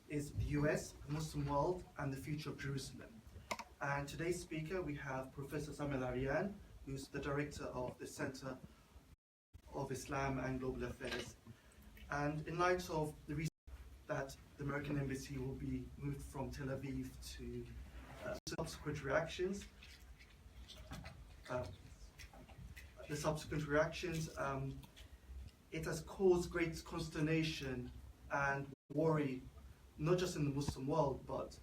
is the US, the Muslim world, and the future of Jerusalem. And today's speaker, we have Professor Sami Arian, who's the director of the Center of Islam and Global Affairs. And in light of the reason that the American embassy will be moved from Tel Aviv to subsequent reactions, it has caused great consternation and worry, not just in the Muslim world, but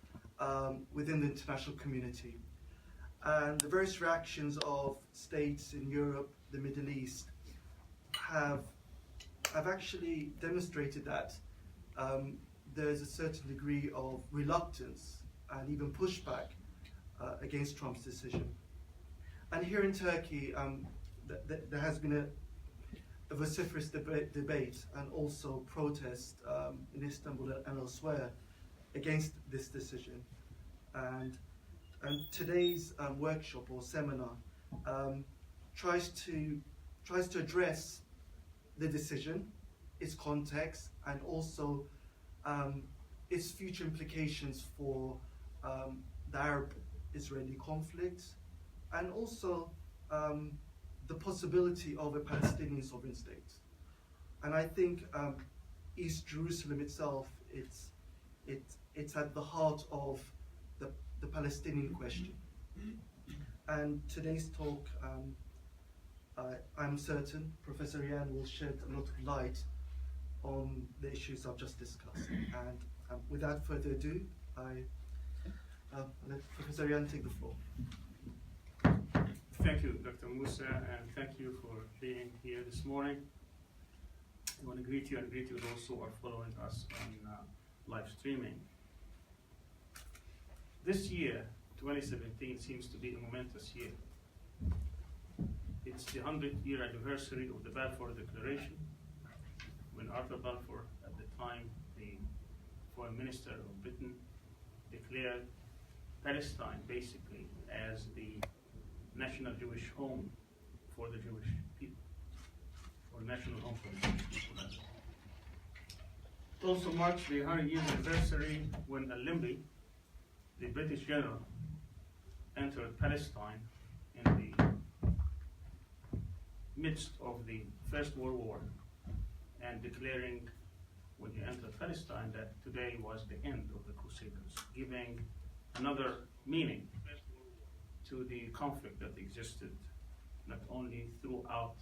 within the international community. And the various reactions of states in Europe, the Middle East, have actually demonstrated that there's a certain degree of reluctance and even pushback against Trump's decision. And here in Turkey, there has been a vociferous debate and also protest in Istanbul and elsewhere against this decision. And today's workshop or seminar tries to address the decision, its context, and also its future implications for the Arab-Israeli conflict, and also the possibility of a Palestinian sovereign state. And I think East Jerusalem itself, it's at the heart of the Palestinian question. And today's talk, I'm certain Professor Arian will shed a lot of light on the issues I've just discussed. And without further ado, I let Professor Arian take the floor. Thank you, Dr. Musa, and thank you for being here this morning. I want to greet you and greet you those who are following us on live streaming. This year, 2017, seems to be a momentous year. It's the 100-year anniversary of the Balfour Declaration, when Arthur Balfour, at the time the Foreign Minister of Britain, declared Palestine basically as the national Jewish home for the Jewish people, or national home for the Jewish people. It also marks the 100-year anniversary when Al-Limbi, the British general, entered Palestine in the midst of the First World War, and declaring, when he entered Palestine, that today was the end of the Crusaders, giving another meaning to the conflict that existed not only throughout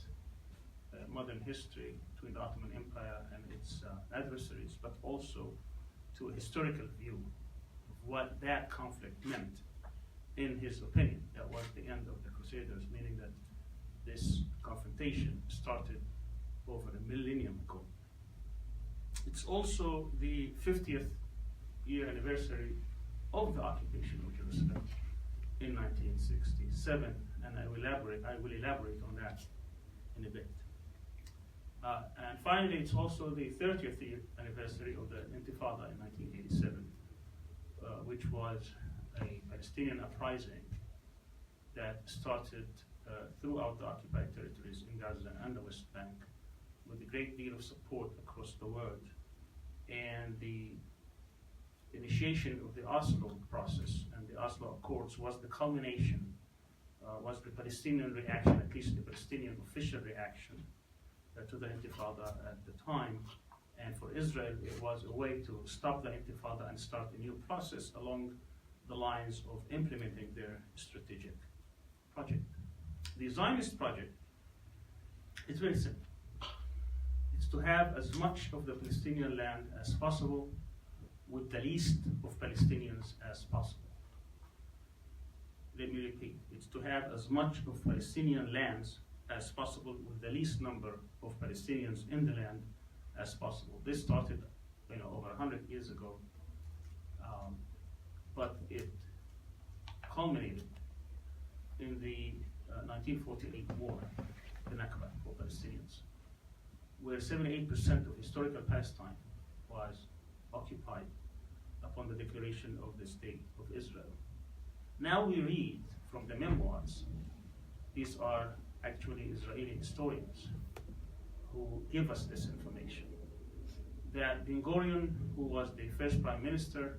modern history between the Ottoman Empire and its adversaries, but also to a historical view of what that conflict meant. In his opinion, that was the end of the Crusaders, meaning that this confrontation started over a millennium ago. It's also the 50th year anniversary of the occupation of Jerusalem in 1967, and I will elaborate on that in a bit. And finally, it's also the 30th year anniversary of the Intifada in 1987, which was a Palestinian uprising that started throughout the occupied territories in Gaza and the West Bank, with a great deal of support across the world. And the initiation of the Oslo process and the Oslo Accords was the culmination, was the Palestinian reaction, at least the Palestinian official reaction to the Intifada at the time. And for Israel, it was a way to stop the Intifada and start a new process along the lines of implementing their strategic project. The Zionist project is very simple. It's to have as much of the Palestinian land as possible with the least of Palestinians as possible. Let me repeat, it's to have as much of Palestinian lands as possible with the least number of Palestinians in the land as possible. This started over 100 years ago, but it culminated in the 1948 war, the Nakba for Palestinians, where 78% of historical Palestine was occupied upon the declaration of the State of Israel. Now we read from the memoirs, these are actually Israeli historians who give us this information, that Ben-Gurion, who was the first prime minister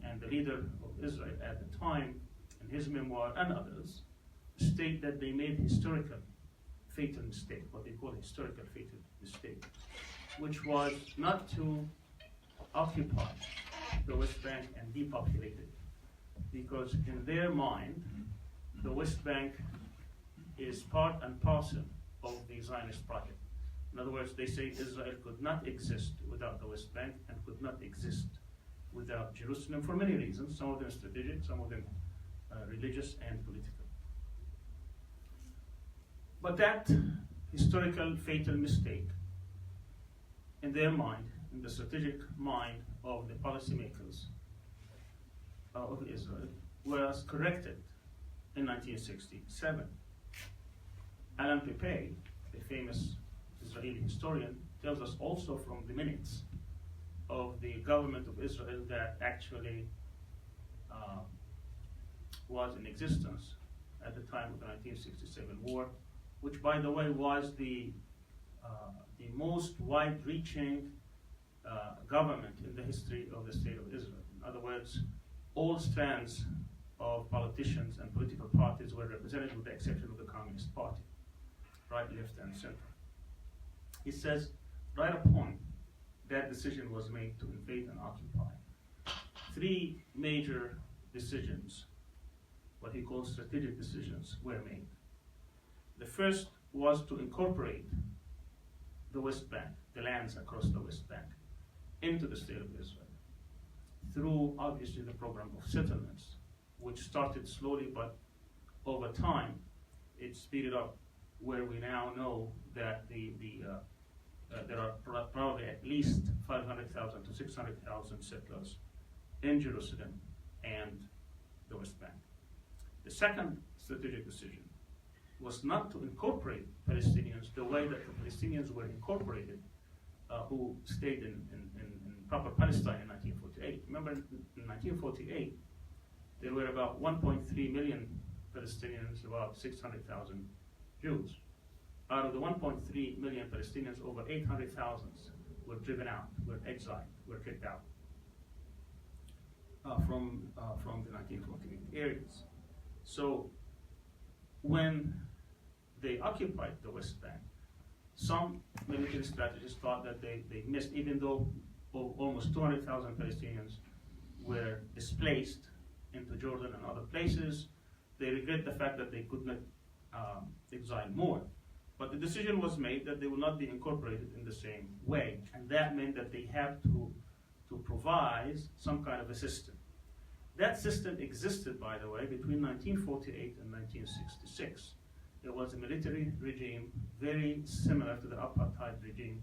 and the leader of Israel at the time, in his memoir and others, state that they made historical fatal mistake, what they call historical fatal mistake, which was not to occupy the West Bank and depopulate it. Because in their mind, the West Bank is part and parcel of the Zionist project. In other words, they say Israel could not exist without the West Bank and could not exist without Jerusalem for many reasons, some of them strategic, some of them religious and political. But that historical fatal mistake, in their mind, in the strategic mind of the policymakers of Israel, was corrected in 1967. Alan Pepe, the famous Israeli historian, tells us also from the minutes of the government of Israel that actually was in existence at the time of the 1967 war, which, by the way, was the most wide-reaching government in the history of the state of Israel. In other words, all strands of politicians and political parties were represented with the exception of the Communist Party, right, left, and center. He says, right upon that decision was made to invade and occupy, three major decisions, what he calls strategic decisions, were made. The first was to incorporate the West Bank, the lands across the West Bank, into the state of Israel through, obviously, the program of settlements, which started slowly, but over time, it speeded up, where we now know that there are probably at least 500,000 to 600,000 settlers in Jerusalem and the West Bank. The second strategic decision was not to incorporate Palestinians the way that the Palestinians were incorporated, who stayed in proper Palestine in 1948. Remember, in 1948, there were about 1.3 million Palestinians, about 600,000 Jews. Out of the 1.3 million Palestinians, over 800,000 were driven out, were exiled, were kicked out from the 1948 areas. So when they occupied the West Bank, some military strategists thought that they missed, even though almost 200,000 Palestinians were displaced into Jordan and other places. They regret the fact that they could not exile more. But the decision was made that they will not be incorporated in the same way. And that meant that they had to provide some kind of a system. That system existed, by the way, between 1948 and 1966. It was a military regime very similar to the apartheid regime,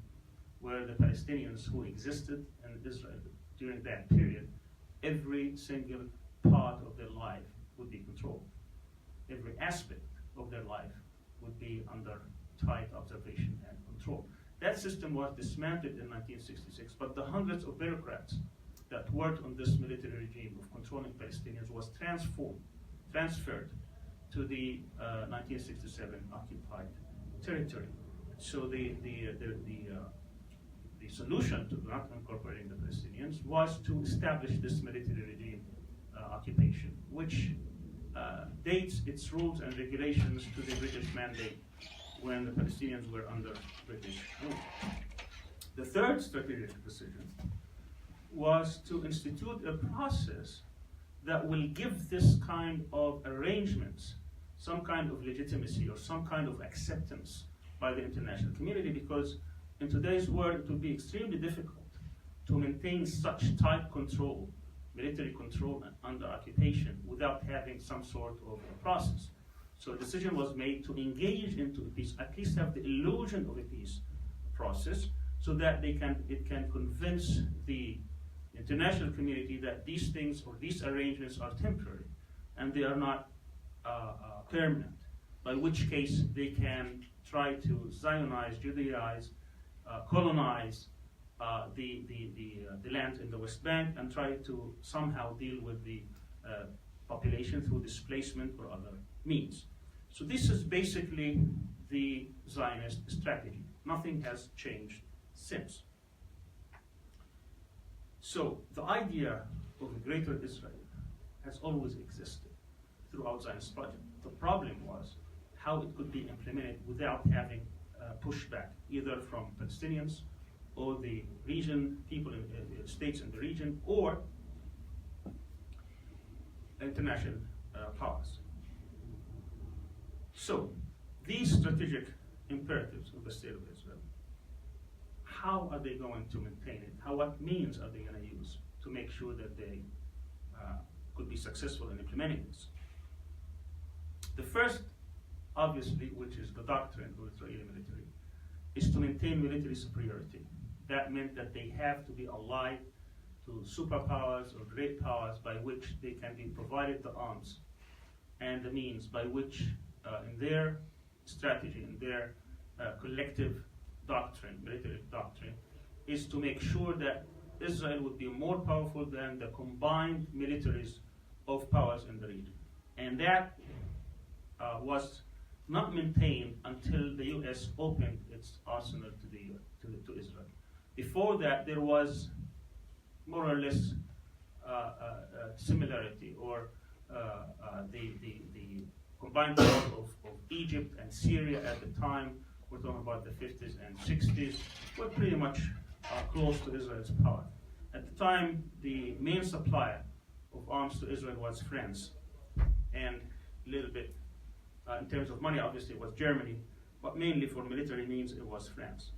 where the Palestinians who existed in Israel during that period, every single part of their life would be controlled. Every aspect of their life would be under tight observation and control. That system was dismantled in 1966, but the hundreds of bureaucrats that worked on this military regime of controlling Palestinians was transferred to the 1967 occupied territory. So the solution to not incorporating the Palestinians was to establish this military regime occupation, which dates its rules and regulations to the British mandate when the Palestinians were under British rule. The third strategic decision was to institute a process that will give this kind of arrangements some kind of legitimacy or some kind of acceptance by the international community, because in today's world it would be extremely difficult to maintain such tight control, military control under occupation, without having some sort of a process. So a decision was made to engage into a peace, at least have the illusion of a peace process, so that it can convince the international community that these things or these arrangements are temporary and they are not permanent, by which case they can try to Zionize, Judaize, colonize the land in the West Bank and try to somehow deal with the population through displacement or other means. So this is basically the Zionist strategy. Nothing has changed since. So the idea of a greater Israel has always existed throughout Zionist project. The problem was how it could be implemented without having pushback, either from Palestinians or the region, people in states in the region, or international powers. So these strategic imperatives of the state of Israel, how are they going to maintain it? What means are they going to use to make sure that they could be successful in implementing this? The first, obviously, which is the doctrine of the Israeli military, is to maintain military superiority. That meant that they have to be allied to superpowers or great powers by which they can be provided the arms and the means by which, in their strategy, in their collective doctrine, military doctrine, is to make sure that Israel would be more powerful than the combined militaries of powers in the region. And that was not maintained until the U.S. opened its arsenal to Israel. Before that, there was more or less similarity, or the combined power of Egypt and Syria at the time, we're talking about the 50s and 60s, were pretty much close to Israel's power. At the time, the main supplier of arms to Israel was France, and a little bit in terms of money, obviously, it was Germany, but mainly for military means, it was France.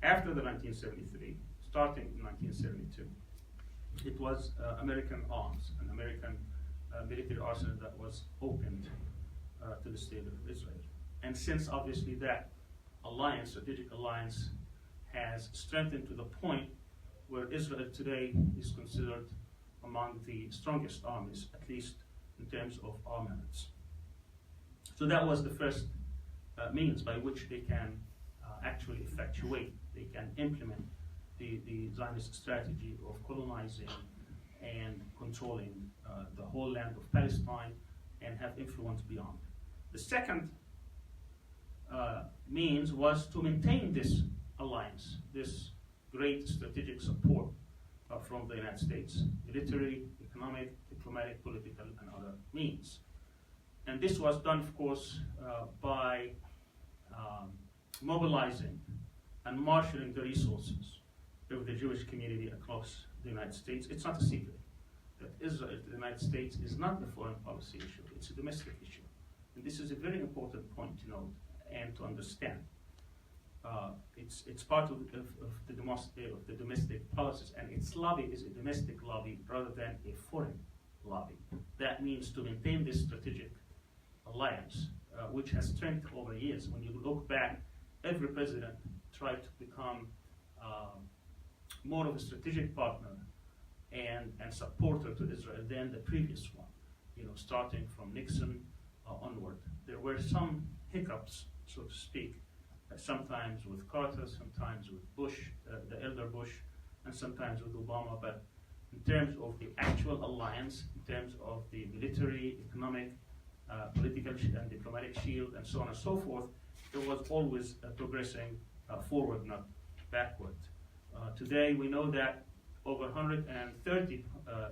After the 1973, starting in 1972, it was American arms, an American military arsenal that was opened to the state of Israel. And since, obviously, that alliance, strategic alliance, has strengthened to the point where Israel today is considered among the strongest armies, at least in terms of armaments. So that was the first means by which they can actually effectuate, they can implement the Zionist strategy of colonizing and controlling the whole land of Palestine and have influence beyond. The second means was to maintain this alliance, this great strategic support from the United States, military, economic, diplomatic, political, and other means. And this was done, of course, by mobilizing and marshaling the resources of the Jewish community across the United States. It's not a secret that Israel, the United States, is not a foreign policy issue, it's a domestic issue. And this is a very important point to note and to understand. It's part of the domestic policies, and its lobby is a domestic lobby rather than a foreign lobby. That means to maintain this strategic alliance, which has strengthened over years. When you look back, every president tried to become more of a strategic partner and supporter to Israel than the previous one. Starting from Nixon onward, there were some hiccups, so to speak. Sometimes with Carter, sometimes with Bush, the elder Bush, and sometimes with Obama. But in terms of the actual alliance, in terms of the military, economic, political and diplomatic shield, and so on and so forth, it was always progressing forward, not backward. Today, we know that over 130,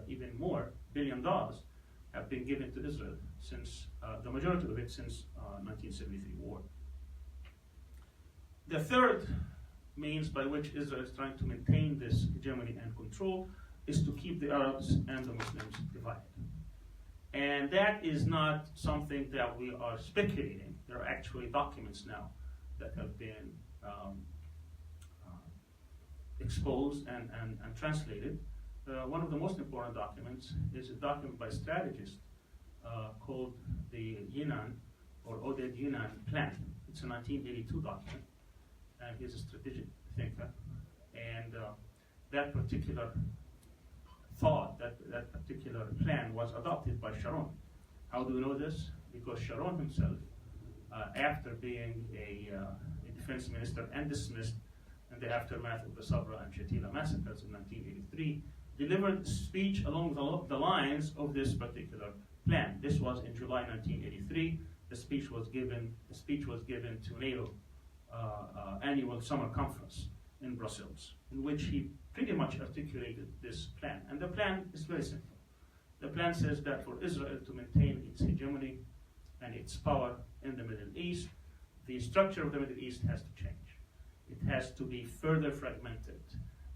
even more, $1 billion have been given to Israel since, the majority of it since 1973 war. The third means by which Israel is trying to maintain this hegemony and control is to keep the Arabs and the Muslims divided. And that is not something that we are speculating. There are actually documents now that have been exposed and translated. One of the most important documents is a document by a strategist called the Yinan, or Oded Yinan Plan. It's a 1982 document, and he's a strategic thinker. And that particular thought, that particular plan was adopted by Sharon. How do we know this? Because Sharon himself, after being a defense minister and dismissed in the aftermath of the Sabra and Shatila massacres in 1983, delivered a speech along the lines of this particular plan. This was in July 1983. The speech was given to NATO annual summer conference in Brussels, in which he pretty much articulated this plan. And the plan is very simple. The plan says that for Israel to maintain its hegemony and its power in the Middle East, the structure of the Middle East has to change. It has to be further fragmented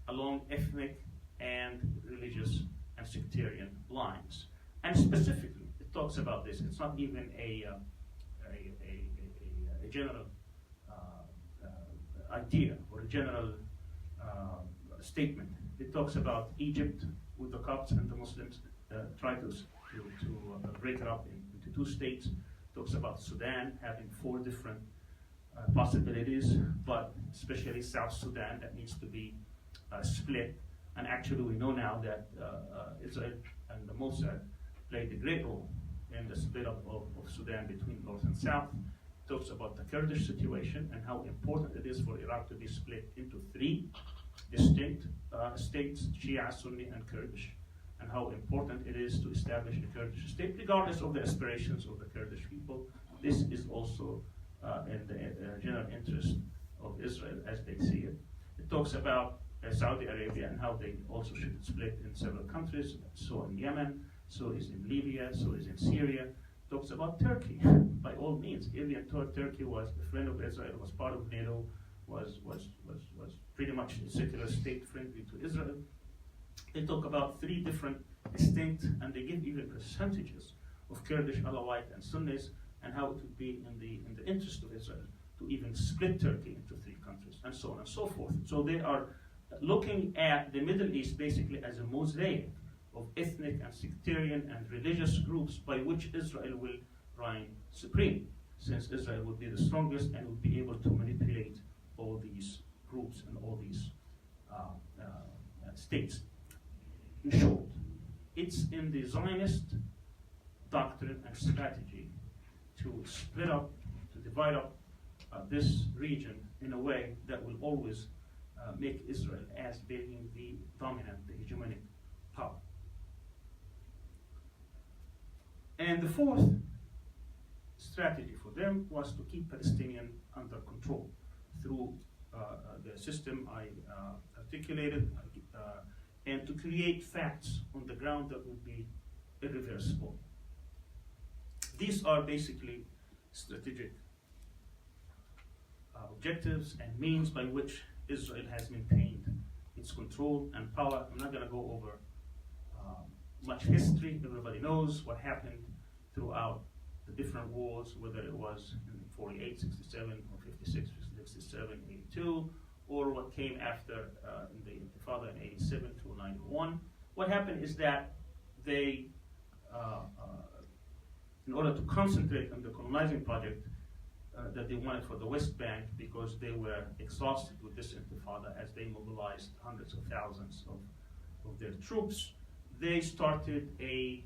along ethnic and religious and sectarian lines. And specifically, it talks about this. It's not even a general idea or a general statement. It talks about Egypt with the Copts and the Muslims try to break it up into two states. It talks about Sudan having 4 different possibilities, but especially South Sudan that needs to be split. And actually we know now that Israel and the Mossad played a great role in the split up of Sudan between North and South. It talks about the Kurdish situation and how important it is for Iraq to be split into 3 distinct states, Shia, Sunni, and Kurdish, and how important it is to establish a Kurdish state, regardless of the aspirations of the Kurdish people. This is also in the general interest of Israel as they see it. It talks about Saudi Arabia and how they also should split in several countries. So in Yemen, so is in Libya, so is in Syria. It talks about Turkey. By all means, Arian Turkey was a friend of Israel, was part of NATO, was pretty much a secular state friendly to Israel. They talk about 3 different distinct, and they give even percentages of Kurdish, Alawite, and Sunnis, and how it would be in the interest of Israel to even split Turkey into 3 countries, and so on and so forth. So they are looking at the Middle East basically as a mosaic of ethnic and sectarian and religious groups by which Israel will reign supreme, since Israel would be the strongest and would be able to manipulate all these groups and all these states. In short, it's in the Zionist doctrine and strategy to split up, to divide up this region in a way that will always make Israel as being the dominant, the hegemonic power. And the 4th strategy for them was to keep Palestinians under control through the system I articulated, and to create facts on the ground that would be irreversible. These are basically strategic objectives and means by which Israel has maintained its control and power. I'm not going to go over much history. Everybody knows what happened throughout the different wars, whether it was in 48, 67, or 56, 67, 82, or what came after in the Intifada in 87 to 91. What happened is that they, in order to concentrate on the colonizing project that they wanted for the West Bank, because they were exhausted with this Intifada as they mobilized hundreds of thousands of their troops, they started a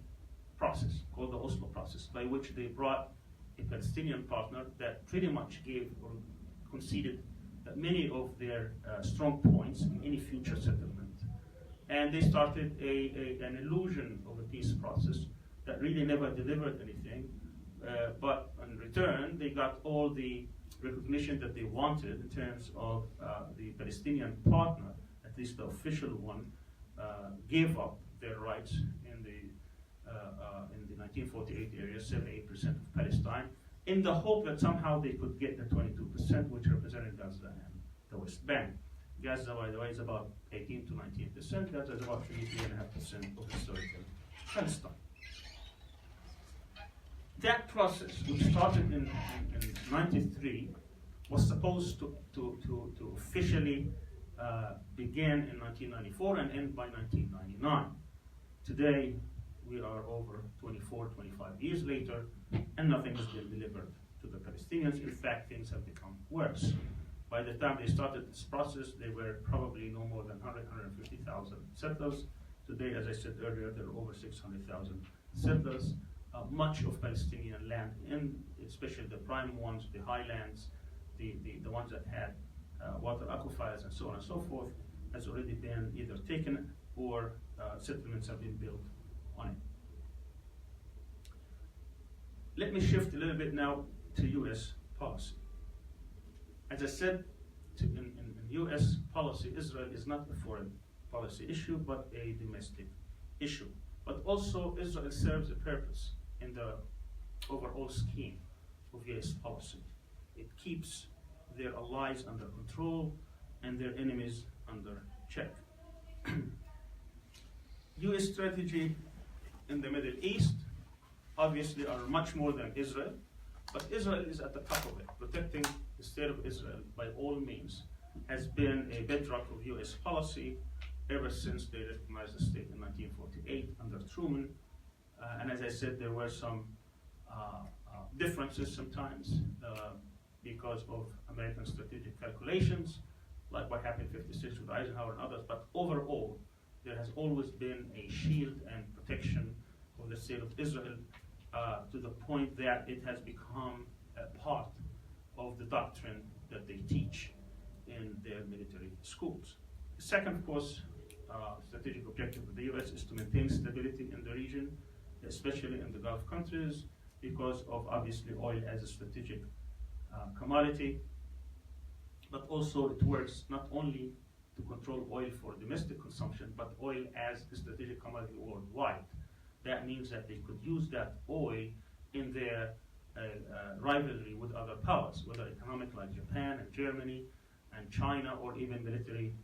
process called the Oslo process, by which they brought a Palestinian partner that pretty much gave or conceded many of their strong points in any future settlement. And they started an illusion of a peace process that really never delivered anything, but in return they got all the recognition that they wanted in terms of the Palestinian partner, at least the official one, gave up their rights in the 1948 area, 78% of Palestine, in the hope that somehow they could get the 22%, which represented Gaza and the West Bank. Gaza, by the way, is about 18 to 19%. Gaza is about 3.5% of historical Palestine. That process, which started in 93, was supposed to officially begin in 1994 and end by 1999. Today, we are over 24, 25 years later, and nothing has been delivered to the Palestinians. In fact, things have become worse. By the time they started this process, there were probably no more than 150,000 settlers. Today, as I said earlier, there are over 600,000 settlers. Much of Palestinian land, especially the prime ones, the highlands, the ones that had water aquifers and so on and so forth, has already been either taken or settlements have been built on it. Let me shift a little bit now to U.S. policy. As I said, in U.S. policy, Israel is not a foreign policy issue, but a domestic issue. But also, Israel serves a purpose in the overall scheme of US policy. It keeps their allies under control and their enemies under check. US strategy in the Middle East obviously are much more than Israel, but Israel is at the top of it. Protecting the state of Israel by all means has been a bedrock of US policy ever since they recognized the state in 1948 under Truman. And as I said, there were some differences sometimes because of American strategic calculations, like what happened in '56 with Eisenhower and others, but overall, there has always been a shield and protection of the state of Israel to the point that it has become a part of the doctrine that they teach in their military schools. The second, of course, strategic objective of the US is to maintain stability in the region, especially in the Gulf countries, because of obviously oil as a strategic commodity, but also it works not only to control oil for domestic consumption, but oil as a strategic commodity worldwide. That means that they could use that oil in their rivalry with other powers, whether economic like Japan and Germany and China, or even military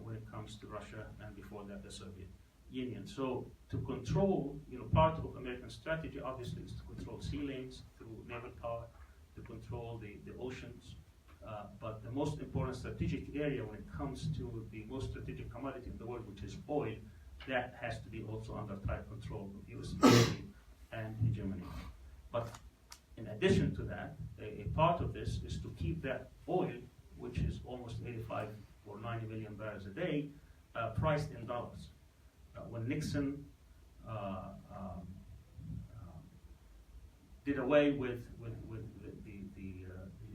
when it comes to Russia and before that the Soviet Union. So to control, part of American strategy obviously is to control sea lanes through naval power, to control the oceans. But the most important strategic area when it comes to the most strategic commodity in the world, which is oil, that has to be also under tight control of US military and hegemony. But in addition to that, a part of this is to keep that oil, which is almost 85 or 90 million barrels a day, priced in dollars. When Nixon did away with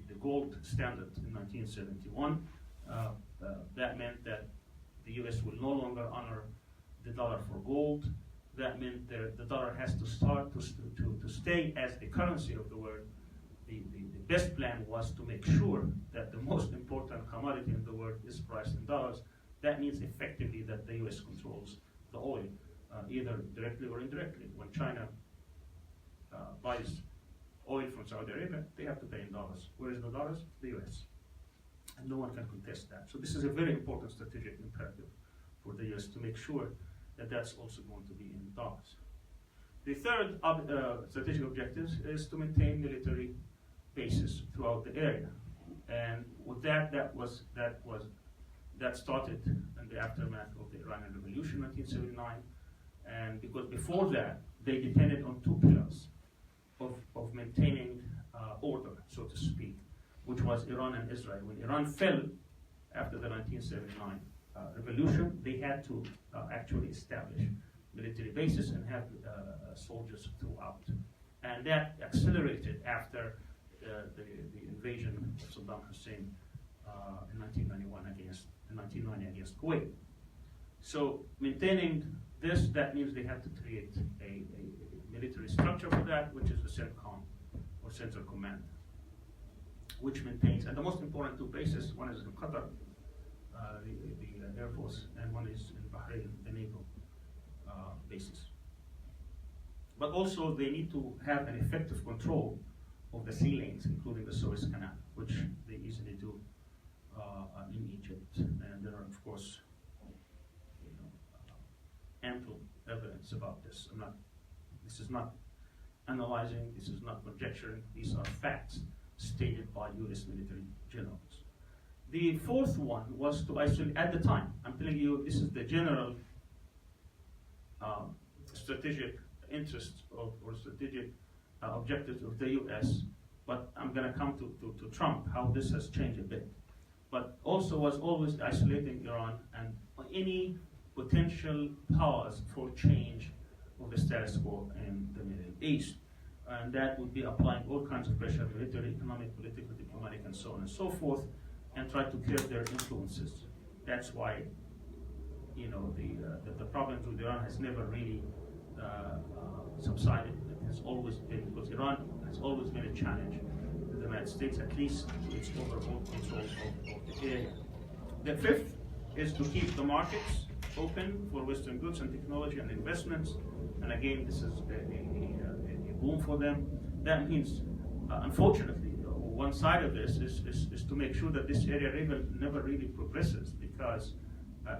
the gold standard in 1971, that meant that the US will no longer honor the dollar for gold. That meant the dollar has to start to stay as the currency of the world. The best plan was to make sure that the most important commodity in the world is priced in dollars. That means effectively that the US controls the oil, either directly or indirectly. When China buys oil from Saudi Arabia, they have to pay in dollars. Where is the dollars? The US. And no one can contest that. So this is a very important strategic imperative for the US to make sure that that's also going to be in dollars. The third strategic objective is to maintain military bases throughout the area. And with that started in the aftermath of the Iranian Revolution, 1979. And because before that, they depended on two pillars of maintaining order, so to speak, which was Iran and Israel. When Iran fell after the 1979 revolution, they had to actually establish military bases and have soldiers throughout. And that accelerated after the invasion of Saddam Hussein in 1990 against Kuwait. So maintaining this, that means they have to create a military structure for that, which is the CENTCOM, or Central Command, which maintains, and the most important two bases, one is in Qatar, the Air Force, and one is in Bahrain, the naval bases. But also they need to have an effective control of the sea lanes, including the Suez Canal, which they easily do in Egypt. And there are, of course, ample evidence about this. This is not analyzing, this is not conjecturing, these are facts stated by US military generals. The fourth one was to isolate, at the time, I'm telling you, this is the general strategic interests or strategic objectives of the US, but I'm going to come to Trump, how this has changed a bit. But also was always isolating Iran and any potential powers for change of the status quo in the Middle East. And that would be applying all kinds of pressure, military, economic, political, diplomatic, and so on and so forth, and try to curb their influences. That's why, the problems with Iran has never really subsided. It has always been, because Iran has always been a challenge to the United States, at least to its overall control of the area. The fifth is to keep the markets open for Western goods and technology and investments. And again, this is a boom for them. That means, unfortunately, one side of this is to make sure that this area never really progresses, because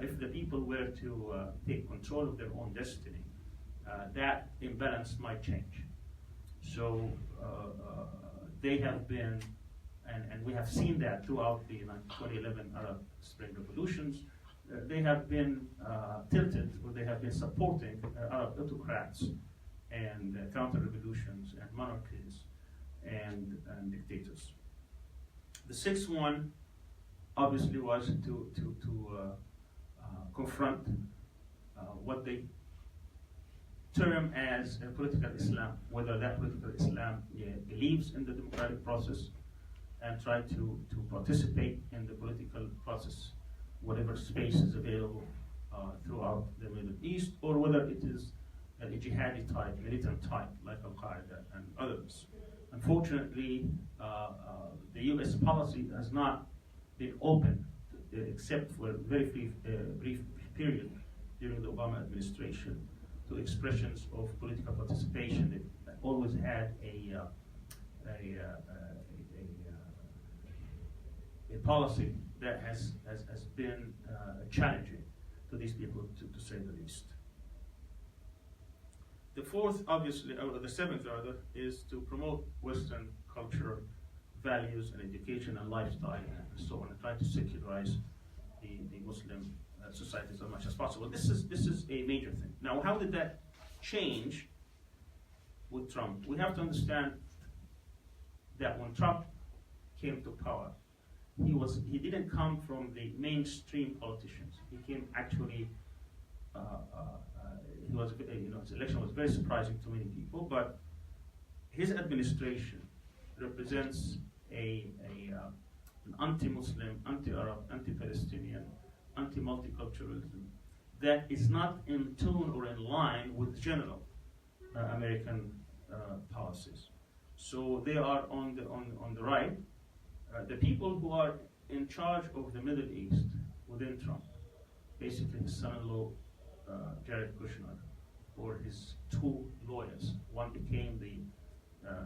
if the people were to take control of their own destiny, that imbalance might change. So they have been, and we have seen that throughout the 2011 Arab Spring revolutions, they have been tilted, or they have been supporting Arab autocrats and counter-revolutions and monarchies and dictators. The sixth one, obviously, was to confront what they term as a political Islam, whether that political Islam believes in the democratic process and try to participate in the political process, whatever space is available throughout the Middle East, or whether it is a jihadi type, militant type, like Al-Qaeda and others. Unfortunately, the U.S. policy has not been open, except for a very brief period during the Obama administration, to expressions of political participation. It always had a policy that has been challenging to these people, to say the least. The fourth, obviously, or the seventh rather, is to promote Western culture, values, and education and lifestyle, and so on, and try to secularize the Muslim societies as much as possible. This is a major thing. Now, how did that change with Trump? We have to understand that when Trump came to power, he didn't come from the mainstream politicians. He came actually. His election was very surprising to many people, but his administration represents an anti-Muslim, anti-Arab, anti-Palestinian, anti-multiculturalism that is not in tune or in line with general American policies. So they are on the right. The people who are in charge of the Middle East within Trump, basically his son-in-law Jared Kushner, or his two lawyers. One became the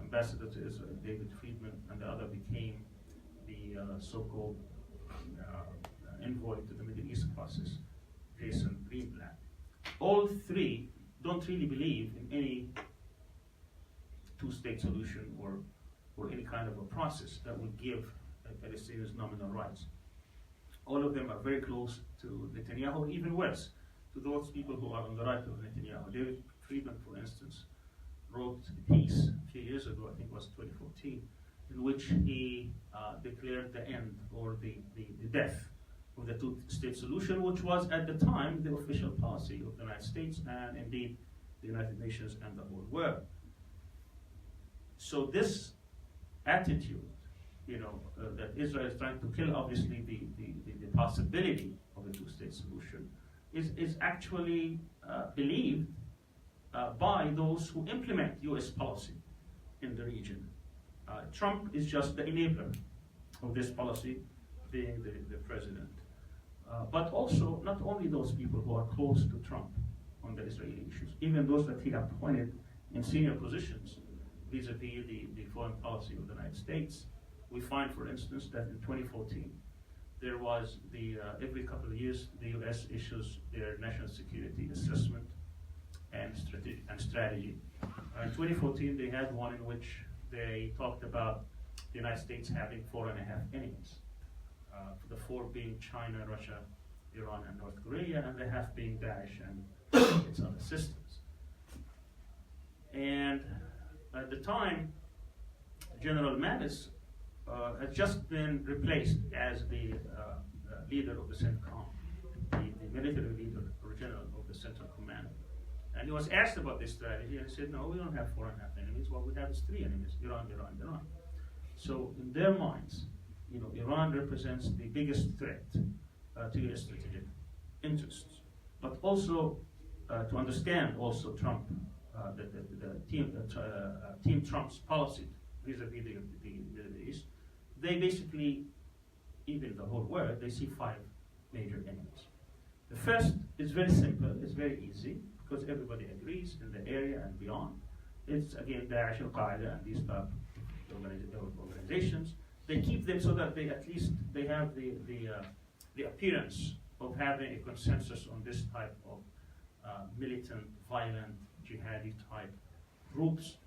ambassador to Israel, David Friedman, and the other became the so-called envoy to the Middle East process, Jason Greenblatt. All three don't really believe in any two-state solution or any kind of a process that would give Palestinians nominal rights. All of them are very close to Netanyahu, even worse, to those people who are on the right of Netanyahu. David Friedman, for instance, wrote a piece a few years ago, I think it was 2014, in which he declared the end or the death of the two-state solution, which was at the time the official policy of the United States and indeed the United Nations and the whole world. So this attitude, that Israel is trying to kill, obviously, the possibility of a two-state solution, is actually believed by those who implement U.S. policy in the region. Trump is just the enabler of this policy, being the president. But also, not only those people who are close to Trump on the Israeli issues, even those that he appointed in senior positions vis-a-vis the foreign policy of the United States. We find, for instance, that in 2014, there was every couple of years, the U.S. issues their national security assessment and strategy. In 2014, they had one in which they talked about the United States having 4.5 enemies. The 4 being China, Russia, Iran, and North Korea, and the half being Daesh and its other sisters. And at the time, General Mattis had just been replaced as the leader of the CENTCOM, the military leader or general of the Central Command. And he was asked about this strategy, and he said, no, we don't have 4.5 enemies. What we have is 3 enemies, Iran, Iran, Iran. So in their minds, Iran represents the biggest threat to U.S. strategic interests. But also, to understand also Trump, Team Trump's policy vis-a-vis the Middle East, they basically, even the whole world, they see 5 major enemies. The first It's very simple, it's very easy, because everybody agrees in the area and beyond. It's again Daesh, Al-Qaeda, and these type of organizations. They keep them so that they at least they have the appearance of having a consensus on this type of militant, violent, jihadi type groups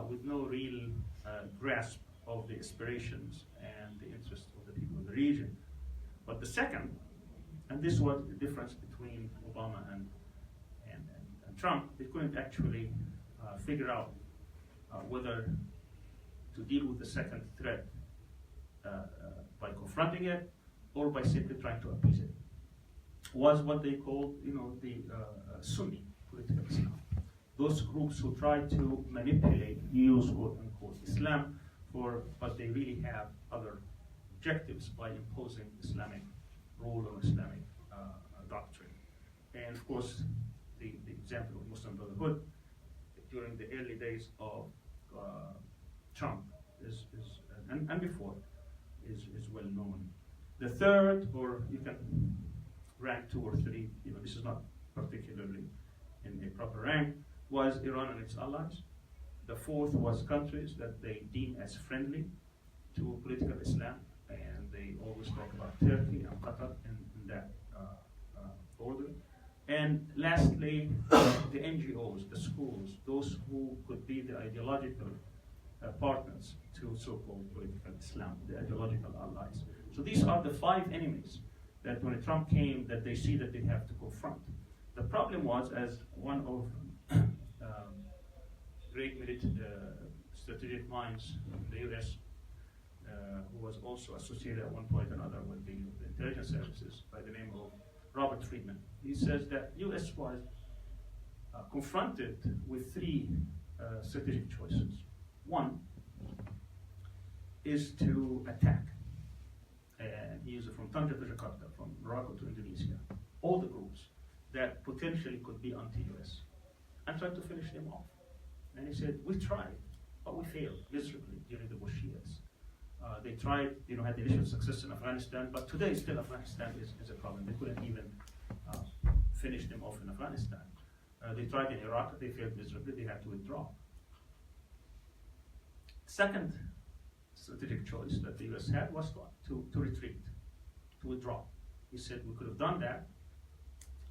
with no real grasp of the aspirations and the interests of the people of the region. But the second, and this was the difference between Obama and Trump, they couldn't actually figure out whether to deal with the second threat by confronting it or by simply trying to appease it. Was what they called, the Sunni political Islam. Those groups who try to manipulate, use quote unquote Islam but they really have other objectives by imposing Islamic rule or Islamic doctrine. And of course, the example of Muslim Brotherhood during the early days of Trump and before is well known. The third, or you can rank 2 or 3, this is not particularly in a proper rank, was Iran and its allies. The fourth was countries that they deem as friendly to political Islam, and they always talk about Turkey and Qatar in that order. And lastly, the NGOs, the schools, those who could be the ideological partners to so-called political Islam, the ideological allies. So these are the 5 enemies that when Trump came, that they see that they have to confront. The problem was, as one of great strategic minds in the US, who was also associated at one point or another with the intelligence services by the name of Robert Friedman. He says that US was confronted with 3 strategic choices. One is to attack, and he used it from Tanja to Jakarta, from Morocco to Indonesia, all the groups that potentially could be anti-US, and try to finish them off. And he said, we tried, but we failed miserably during the Bush years. They tried, had the initial success in Afghanistan, but today still Afghanistan is a problem. They couldn't even finish them off in Afghanistan. They tried in Iraq, they failed miserably, they had to withdraw. Second strategic choice that the US had was to retreat, to withdraw. He said we could have done that.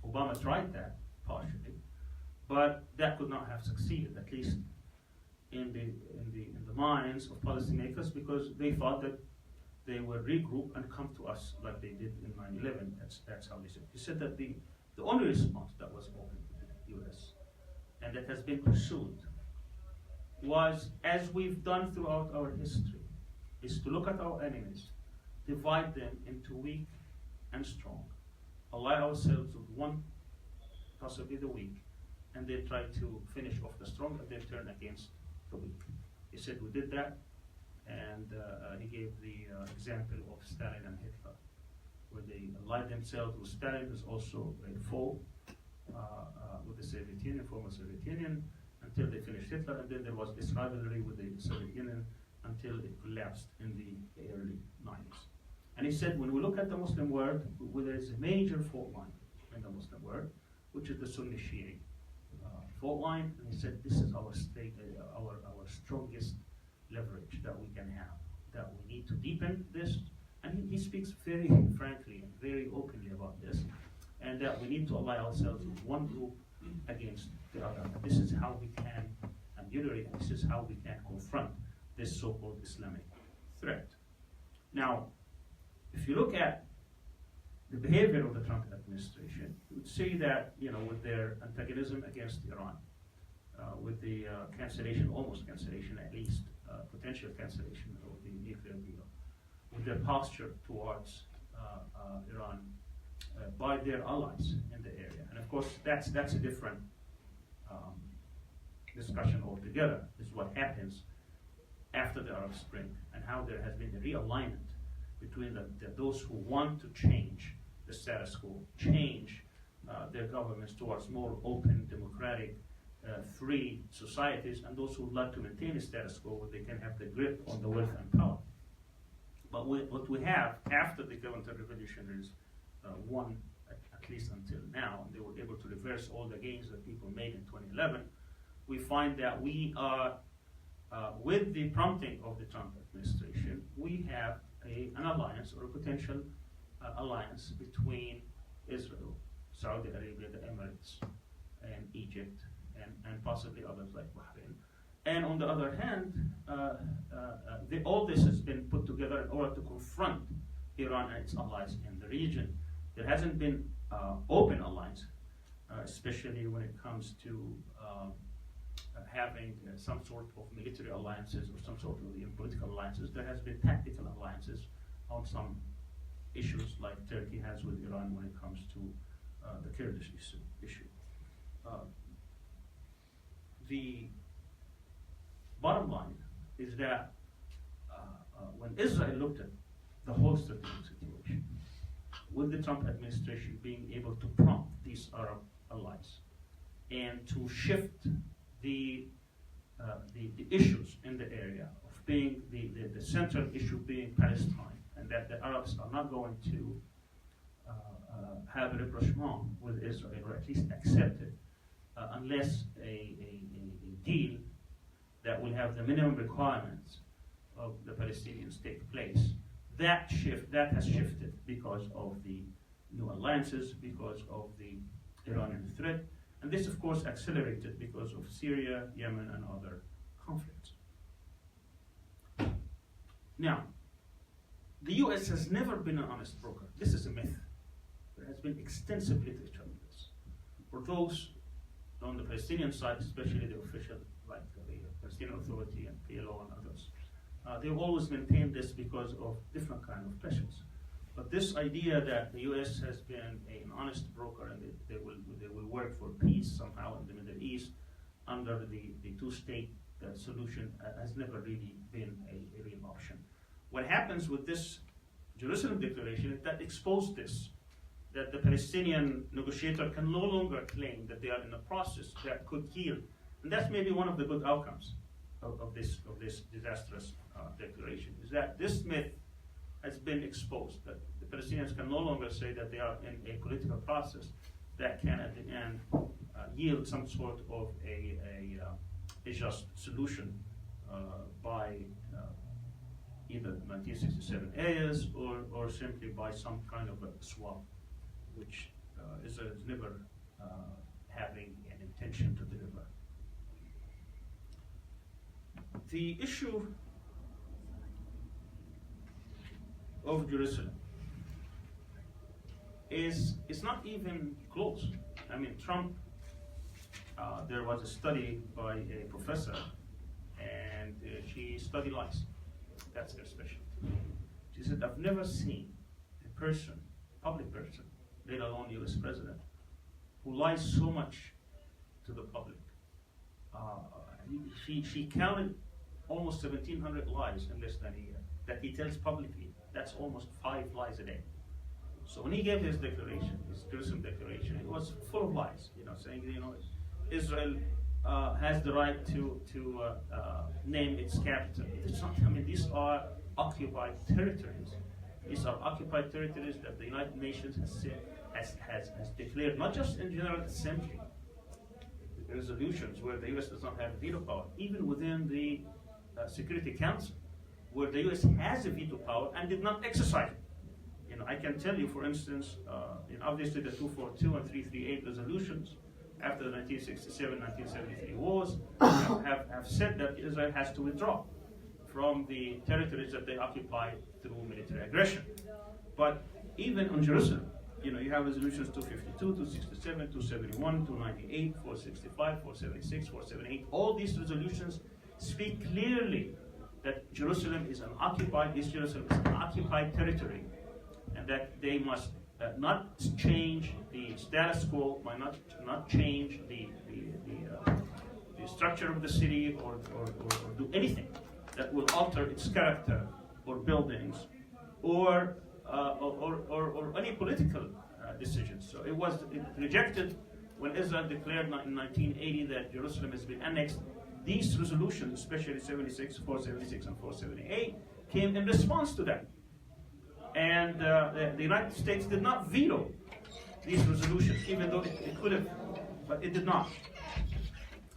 Obama tried that partially, but that could not have succeeded, at least in the minds of policymakers, because they thought that they would regroup and come to us like they did in 9/11. That's how they said. He said that the only response that was open to the US and that has been pursued was, as we've done throughout our history, is to look at our enemies, divide them into weak and strong, ally ourselves with one, possibly the weak, and then try to finish off the strong and then turn against the weak. He said we did that, and he gave the example of Stalin and Hitler, where they allied themselves with Stalin, who's also a foe with the Soviet Union, former Soviet Union, until they finished Hitler, and then there was this rivalry with the Soviet Union until it collapsed in the early 90s. And he said, when we look at the Muslim world, there is a major fault line in the Muslim world, which is the Sunni Shia fault line. And he said, this is our strongest leverage that we can have, that we need to deepen this. And he speaks very frankly and very openly about this, and that we need to ally ourselves with one group against the other. And this is how we can ameliorate, and this is how we can confront this so-called Islamic threat. Now, if you look at the behavior of the Trump administration, you would see that, with their antagonism against Iran, with the cancellation, almost cancellation at least, potential cancellation of the nuclear deal, with their posture towards Iran by their allies in the area. And of course, that's a different discussion altogether, is what happens after the Arab Spring, and how there has been a realignment between those who want to change the status quo, change their governments towards more open, democratic, free societies, and those who would like to maintain the status quo where they can have the grip on the wealth and power. But what we have after the counter-revolutionaries won at at least until now, and they were able to reverse all the gains that people made in 2011, we find that we are, with the prompting of the Trump administration, we have an alliance or a potential alliance between Israel, Saudi Arabia, the Emirates, and Egypt, and possibly others like Bahrain. And on the other hand, all this has been put together in order to confront Iran and its allies in the region. There hasn't been open alliance, especially when it comes to having some sort of military alliances or some sort of political alliances. There has been tactical alliances on some issues like Turkey has with Iran when it comes to the Kurdish issue. The bottom line is that when Israel looked at the whole strategic situation, with the Trump administration being able to prompt these Arab allies and to shift the issues in the area of being the central issue being Palestine, and that the Arabs are not going to have a rapprochement with Israel, or at least accept it, unless a deal that will have the minimum requirements of the Palestinians take place. That has shifted because of the new alliances, because of the Iranian threat, and this of course accelerated because of Syria, Yemen, and other conflicts. Now, the US has never been an honest broker. This is a myth. There has been extensive literature on this. For those on the Palestinian side, especially the official, like the Palestinian Authority and PLO and others, they've always maintained this because of different kind of pressures. But this idea that the U.S. has been an honest broker and they will work for peace somehow in the Middle East under the two-state solution has never really been a real option. What happens with this Jerusalem declaration is that exposed this, that the Palestinian negotiator can no longer claim that they are in a process that could yield. And that's maybe one of the good outcomes of this disastrous declaration, is that this myth has been exposed, that the Palestinians can no longer say that they are in a political process that can at the end yield some sort of a just solution by either 1967 areas or simply by some kind of a swap, which Israel is never having an intention to deliver. The issue of Jerusalem is not even close. I mean, Trump, there was a study by a professor, and she studied lies. That's her specialty. She said, I've never seen a person, public person, let alone US president, who lies so much to the public. She counted almost 1,700 lies in less than a year that he tells publicly. That's almost 5 lies a day. So when he gave his declaration, his Jerusalem declaration, it was full of lies, saying, Israel has the right to name its capital. It's not, these are occupied territories. These are occupied territories that the United Nations has declared, not just in General Assembly resolutions where the US does not have veto power, even within the Security Council, where the US has a veto power and did not exercise it. I can tell you, for instance, obviously the 242 and 338 resolutions after the 1967-1973 wars have said that Israel has to withdraw from the territories that they occupied through military aggression. But even on Jerusalem, you have resolutions 252, 267, 271, 298, 465, 476, 478. All these resolutions speak clearly that Jerusalem is an occupied, East Jerusalem is an occupied territory, and that they must not change the status quo, might not change the structure of the city or do anything that will alter its character or buildings or any political decisions. So it rejected when Israel declared in 1980 that Jerusalem has been annexed. These resolutions, especially 76, 476, and 478, came in response to that. And the United States did not veto these resolutions, even though it could have, but it did not.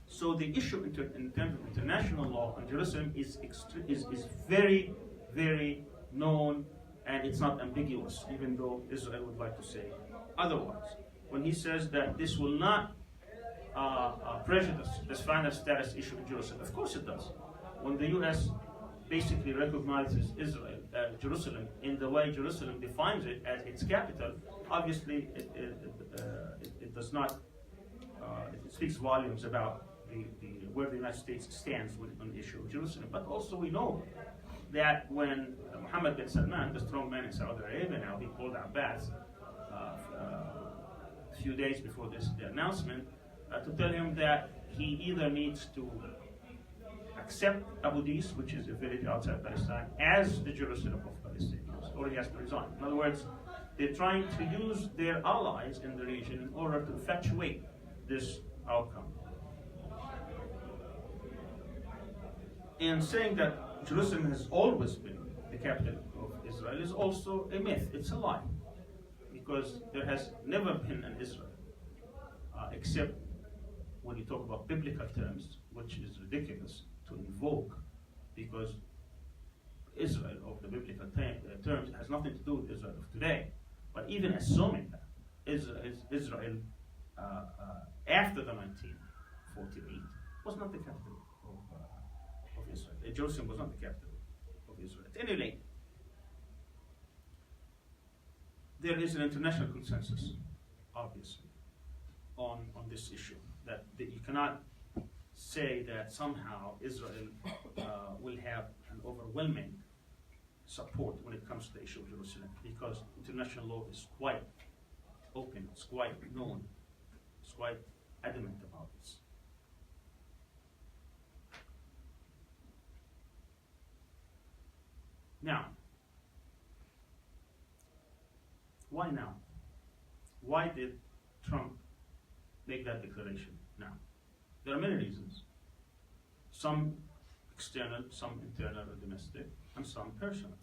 So the issue in terms of international law on Jerusalem is very, very known, and it's not ambiguous, even though Israel would like to say otherwise. When he says that this will not prejudice this final status issue in Jerusalem, of course it does. When the U.S. basically recognizes Jerusalem in the way Jerusalem defines it as its capital, obviously it does not. It speaks volumes about where the United States stands on the issue of Jerusalem. But also we know that when Mohammed bin Salman, the strong man in Saudi Arabia now, he called Abbas a few days before the announcement to tell him that he either needs to accept Abu Dis, which is a village outside Palestine, as the Jerusalem of Palestinians, or he has to resign. In other words, they're trying to use their allies in the region in order to effectuate this outcome. And saying that Jerusalem has always been the capital of Israel is also a myth. It's a lie. Because there has never been an Israel, except when you talk about biblical terms, which is ridiculous to invoke, because Israel of the biblical terms has nothing to do with Israel of today. But even assuming that Israel after the 1948 was not the capital of Israel. Jerusalem was not the capital of Israel. At any rate, there is an international consensus, obviously, on this issue, that you cannot say that somehow Israel will have an overwhelming support when it comes to the issue of Jerusalem, because international law is quite open, it's quite known, it's quite adamant about this. Now, why now? Why did Trump make that declaration now? There are many reasons. Some external, some internal or domestic, and some personal.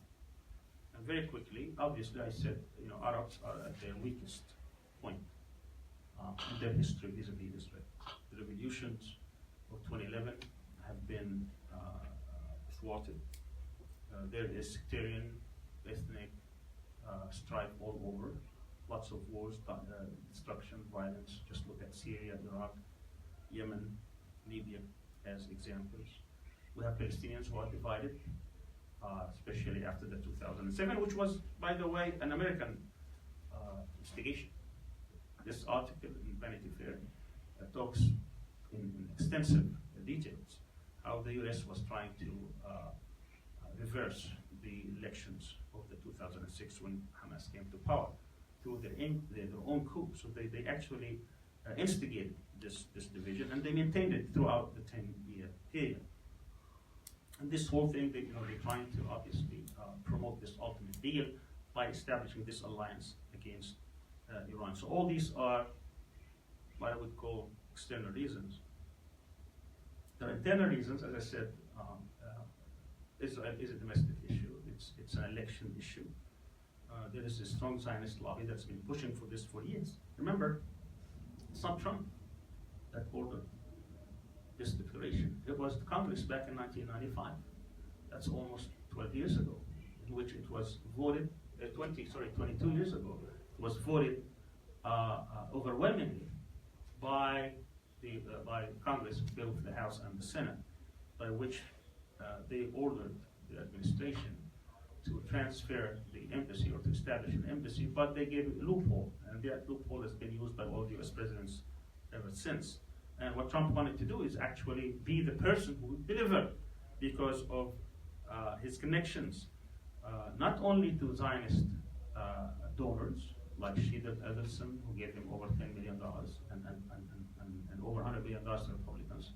And very quickly, obviously I said, Arabs are at their weakest point in their history vis-a-vis Israel. The revolutions of 2011 have been thwarted. There is sectarian, ethnic strife all over. Lots of wars, destruction, violence. Just look at Syria, Iraq, Yemen, Libya as examples. We have Palestinians who are divided, especially after the 2007, which was, by the way, an American instigation. This article in Vanity Fair talks in extensive details how the U.S. was trying to reverse the elections of the 2006 when Hamas came to power through their own coup. So they actually instigated this division, and they maintained it throughout the 10-year period. And this whole thing, they're trying to obviously promote this ultimate deal by establishing this alliance against Iran. So all these are what I would call external reasons. The internal reasons, as I said, Israel is a domestic issue. It's an election issue. There is a strong Zionist lobby that's been pushing for this for years. Remember, it's not Trump that ordered this declaration. It was the Congress back in 1995. That's almost 12 years ago, in which it was voted, 22 years ago, it was voted overwhelmingly by Congress, both the House and the Senate, by which they ordered the administration to transfer the embassy or to establish an embassy, but they gave a loophole, and that loophole has been used by all U.S. presidents ever since. And what Trump wanted to do is actually be the person who would deliver, because of his connections, not only to Zionist donors like Sheila Ederson, who gave him over $10 million and over $100 million to Republicans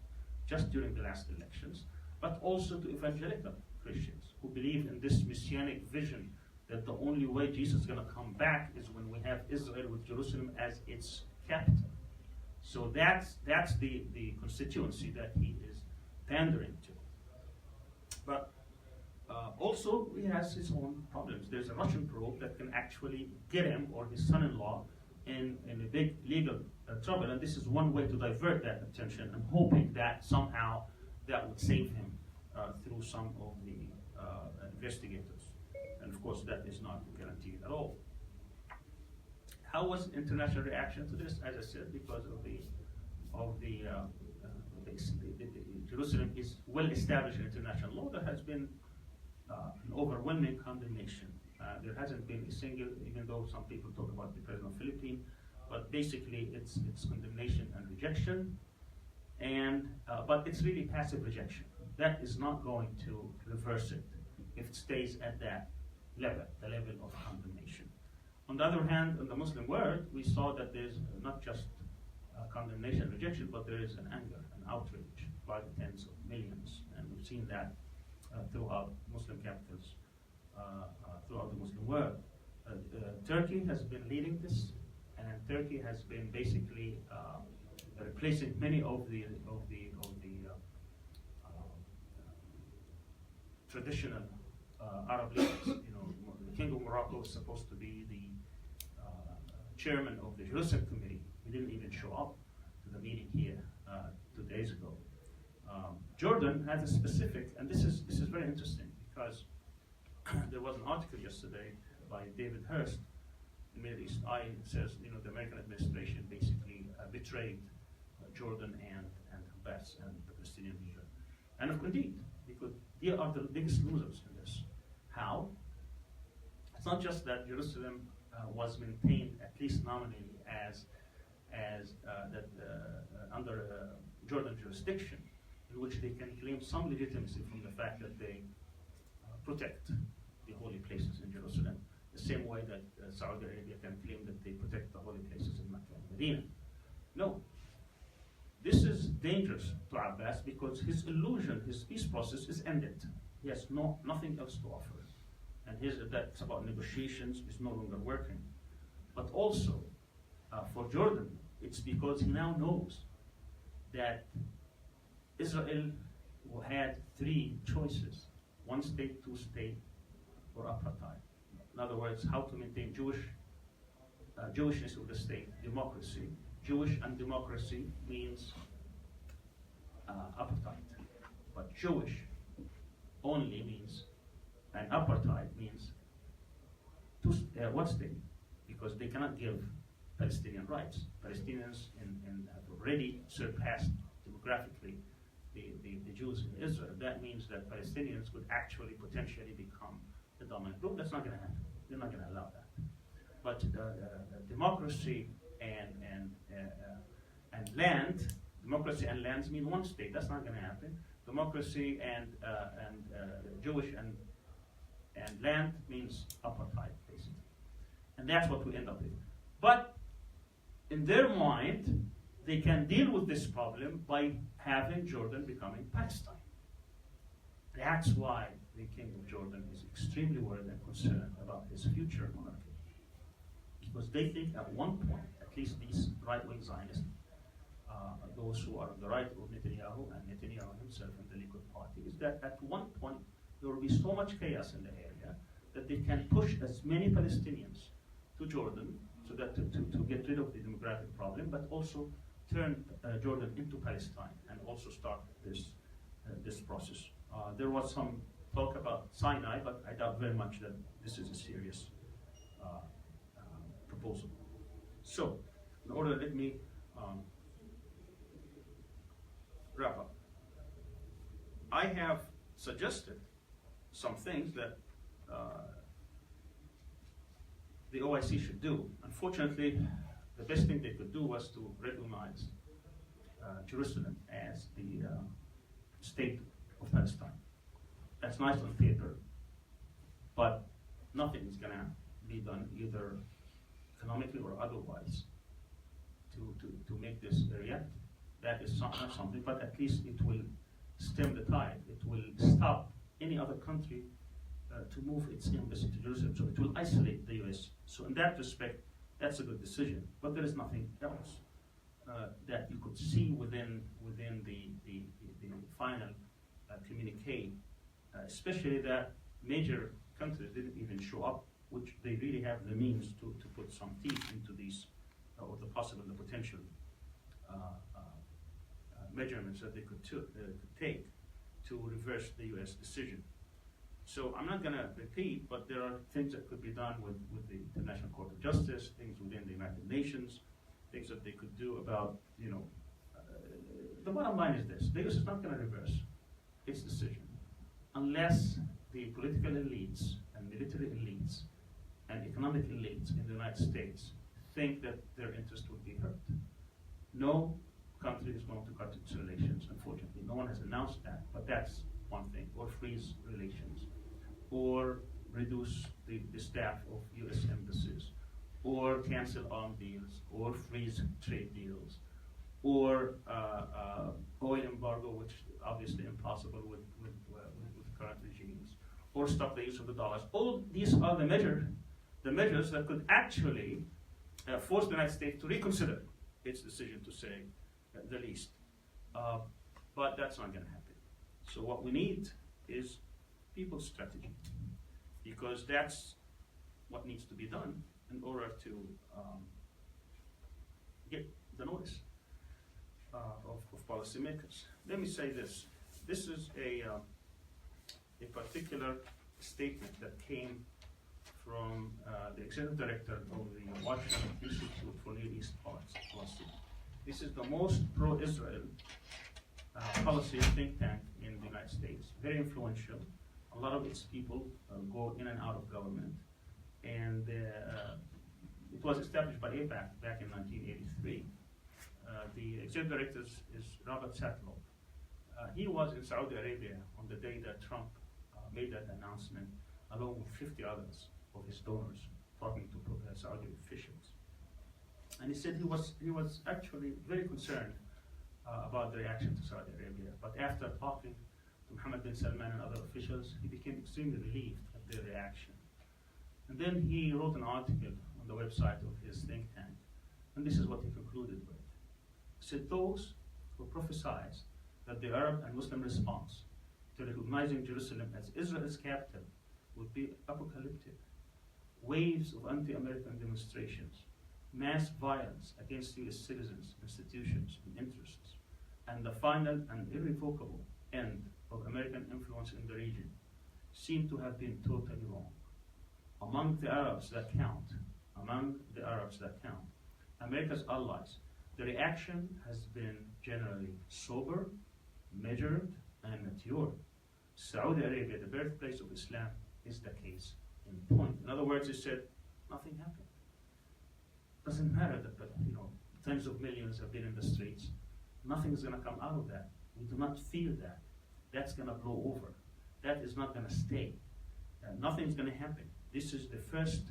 just during the last elections, but also to evangelical Christians who believe in this messianic vision that the only way Jesus is going to come back is when we have Israel with Jerusalem as its capital. So that's the constituency that he is pandering to. But also he has his own problems. There's a Russian probe that can actually get him or his son-in-law in a big legal trouble, and this is one way to divert that attention, and hoping that somehow that would save him through some of the investigators. And of course, that is not guaranteed at all. How was international reaction to this? As I said, because of the Jerusalem is well established in international law, there has been an overwhelming condemnation. There hasn't been a single, even though some people talk about the president of the Philippines, but basically it's condemnation and rejection, and but it's really passive rejection. That is not going to reverse it if it stays at that level, the level of condemnation. On the other hand, in the Muslim world, we saw that there's not just condemnation and rejection, but there is an anger, an outrage by the tens of millions, and we've seen that throughout Muslim capitals, throughout the Muslim world. Turkey has been leading this, and Turkey has been basically replacing many of the traditional Arab leaders. You know, the King of Morocco was supposed to be the chairman of the Jerusalem Committee. He didn't even show up to the meeting here 2 days ago. Jordan has a specific, and this is very interesting because there was an article yesterday by David Hurst in Middle East Eye. It says, you know, the American administration basically betrayed Jordan and Abbas and the Palestinian leader. And indeed, because they are the biggest losers in this. How? It's not just that Jerusalem was maintained, at least nominally, as under Jordan jurisdiction, in which they can claim some legitimacy from the fact that they protect the holy places in Jerusalem, the same way that Saudi Arabia can claim that they protect the holy places in Mecca and Medina. No. This is dangerous to Abbas because his illusion, his peace process is ended. He has nothing else to offer. And that's about negotiations is no longer working. But also, for Jordan, it's because he now knows that Israel had three choices: one state, two state, or apartheid. In other words, how to maintain Jewishness of the state, democracy. Jewish and democracy means apartheid, but Jewish only means, and apartheid means one state, because they cannot give Palestinian rights. Palestinians have already surpassed demographically the Jews in Israel. That means that Palestinians could actually potentially become the dominant group. That's not going to happen. They're not going to allow that. But democracy and land, democracy and lands mean one state. That's not going to happen. Democracy and Jewish and land means apartheid, basically. And that's what we end up with. But in their mind, they can deal with this problem by having Jordan becoming Palestine. That's why the King of Jordan is extremely worried and concerned about his future monarchy. Because they think at one point, at least these right-wing Zionists, those who are on the right of Netanyahu and Netanyahu himself and the Likud party, is that at one point there will be so much chaos in the area that they can push as many Palestinians to Jordan so that to get rid of the demographic problem, but also turn Jordan into Palestine and also start this process. There was some talk about Sinai, but I doubt very much that this is a serious proposal. So, in order, let me wrap up. I have suggested some things that the OIC should do. Unfortunately, the best thing they could do was to recognize Jerusalem as the state of Palestine. That's nice on paper, but nothing is going to be done either economically or otherwise to make this a reality. That is not something, but at least it will stem the tide. It will stop any other country to move its embassy to Jerusalem. So it will isolate the U.S. So in that respect, that's a good decision. But there is nothing else that you could see within the final communique, especially that major countries didn't even show up, which they really have the means to put some teeth into these or the possible, the potential measurements that they could take to reverse the U.S. decision. So I'm not going to repeat, but there are things that could be done with the International Court of Justice, things within the United Nations, things that they could do about, the bottom line is this: the U.S. is not going to reverse its decision unless the political elites and military elites and economic elites in the United States think that their interest would be hurt. No country is going to cut its relations, unfortunately. No one has announced that, but that's one thing. Or freeze relations, or reduce the staff of U.S. embassies, or cancel arms deals, or freeze trade deals, or oil embargo, which is obviously impossible with current regimes, or stop the use of the dollars. All these are the measures that could actually force the United States to reconsider its decision, to say the least. But that's not going to happen. So what we need is people's strategy, because that's what needs to be done in order to get the notice of policymakers. Let me say this. This is a particular statement that came from the executive director of the Washington Institute for Near East Policy. This is the most pro-Israel policy think tank in the United States. Very influential. A lot of its people go in and out of government. And it was established by AIPAC back in 1983. The executive director is Robert Satlow. He was in Saudi Arabia on the day that Trump made that announcement, along with 50 others of his donors, talking to Saudi officials. And he said he was actually very concerned about the reaction to Saudi Arabia. But after talking to Mohammed bin Salman and other officials, he became extremely relieved at their reaction. And then he wrote an article on the website of his think tank, and this is what he concluded with. He said, those who prophesied that the Arab and Muslim response to recognizing Jerusalem as Israel's capital would be apocalyptic. Waves of anti-American demonstrations, mass violence against U.S. citizens, institutions, and interests, and the final and irrevocable end of American influence in the region seem to have been totally wrong. Among the Arabs that count, America's allies, the reaction has been generally sober, measured, and mature. Saudi Arabia, the birthplace of Islam, is the case in point. In other words, he said, nothing happened. Doesn't matter that tens of millions have been in the streets. Nothing is going to come out of that. We do not fear that. That's going to blow over. That is not going to stay. Nothing's going to happen. This is the first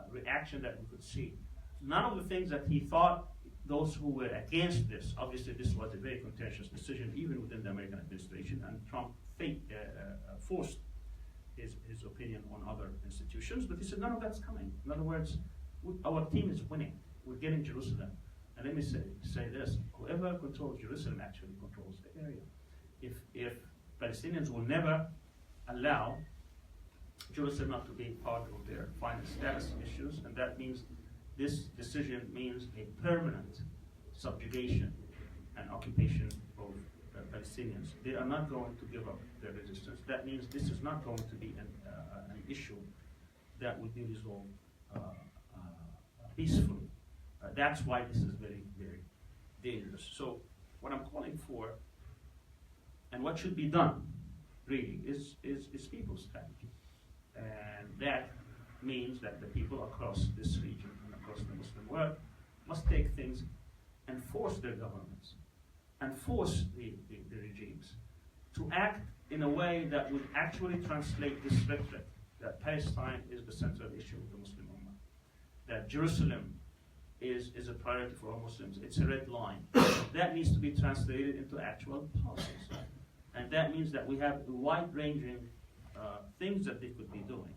reaction that we could see. None of the things that he thought, those who were against this, obviously this was a very contentious decision even within the American administration, and Trump forced his opinion on other institutions, but he said none of that's coming. In other words, our team is winning. We're getting Jerusalem. And let me say this, whoever controls Jerusalem actually controls the area. If Palestinians will never allow Jerusalem not to be part of their final status issues, and that means this decision means a permanent subjugation and occupation of Palestinians. They are not going to give up their resistance. That means this is not going to be an issue that would be resolved peacefully. That's why this is very, very dangerous. So what I'm calling for, and what should be done, really, is people's strategy. And that means that the people across this region and across the Muslim world must take things and force their governments and force the regimes to act in a way that would actually translate this rhetoric that Palestine is the central issue of the Muslim Ummah, that Jerusalem is a priority for all Muslims. It's a red line. That needs to be translated into actual policies. And that means that we have wide-ranging things that they could be doing.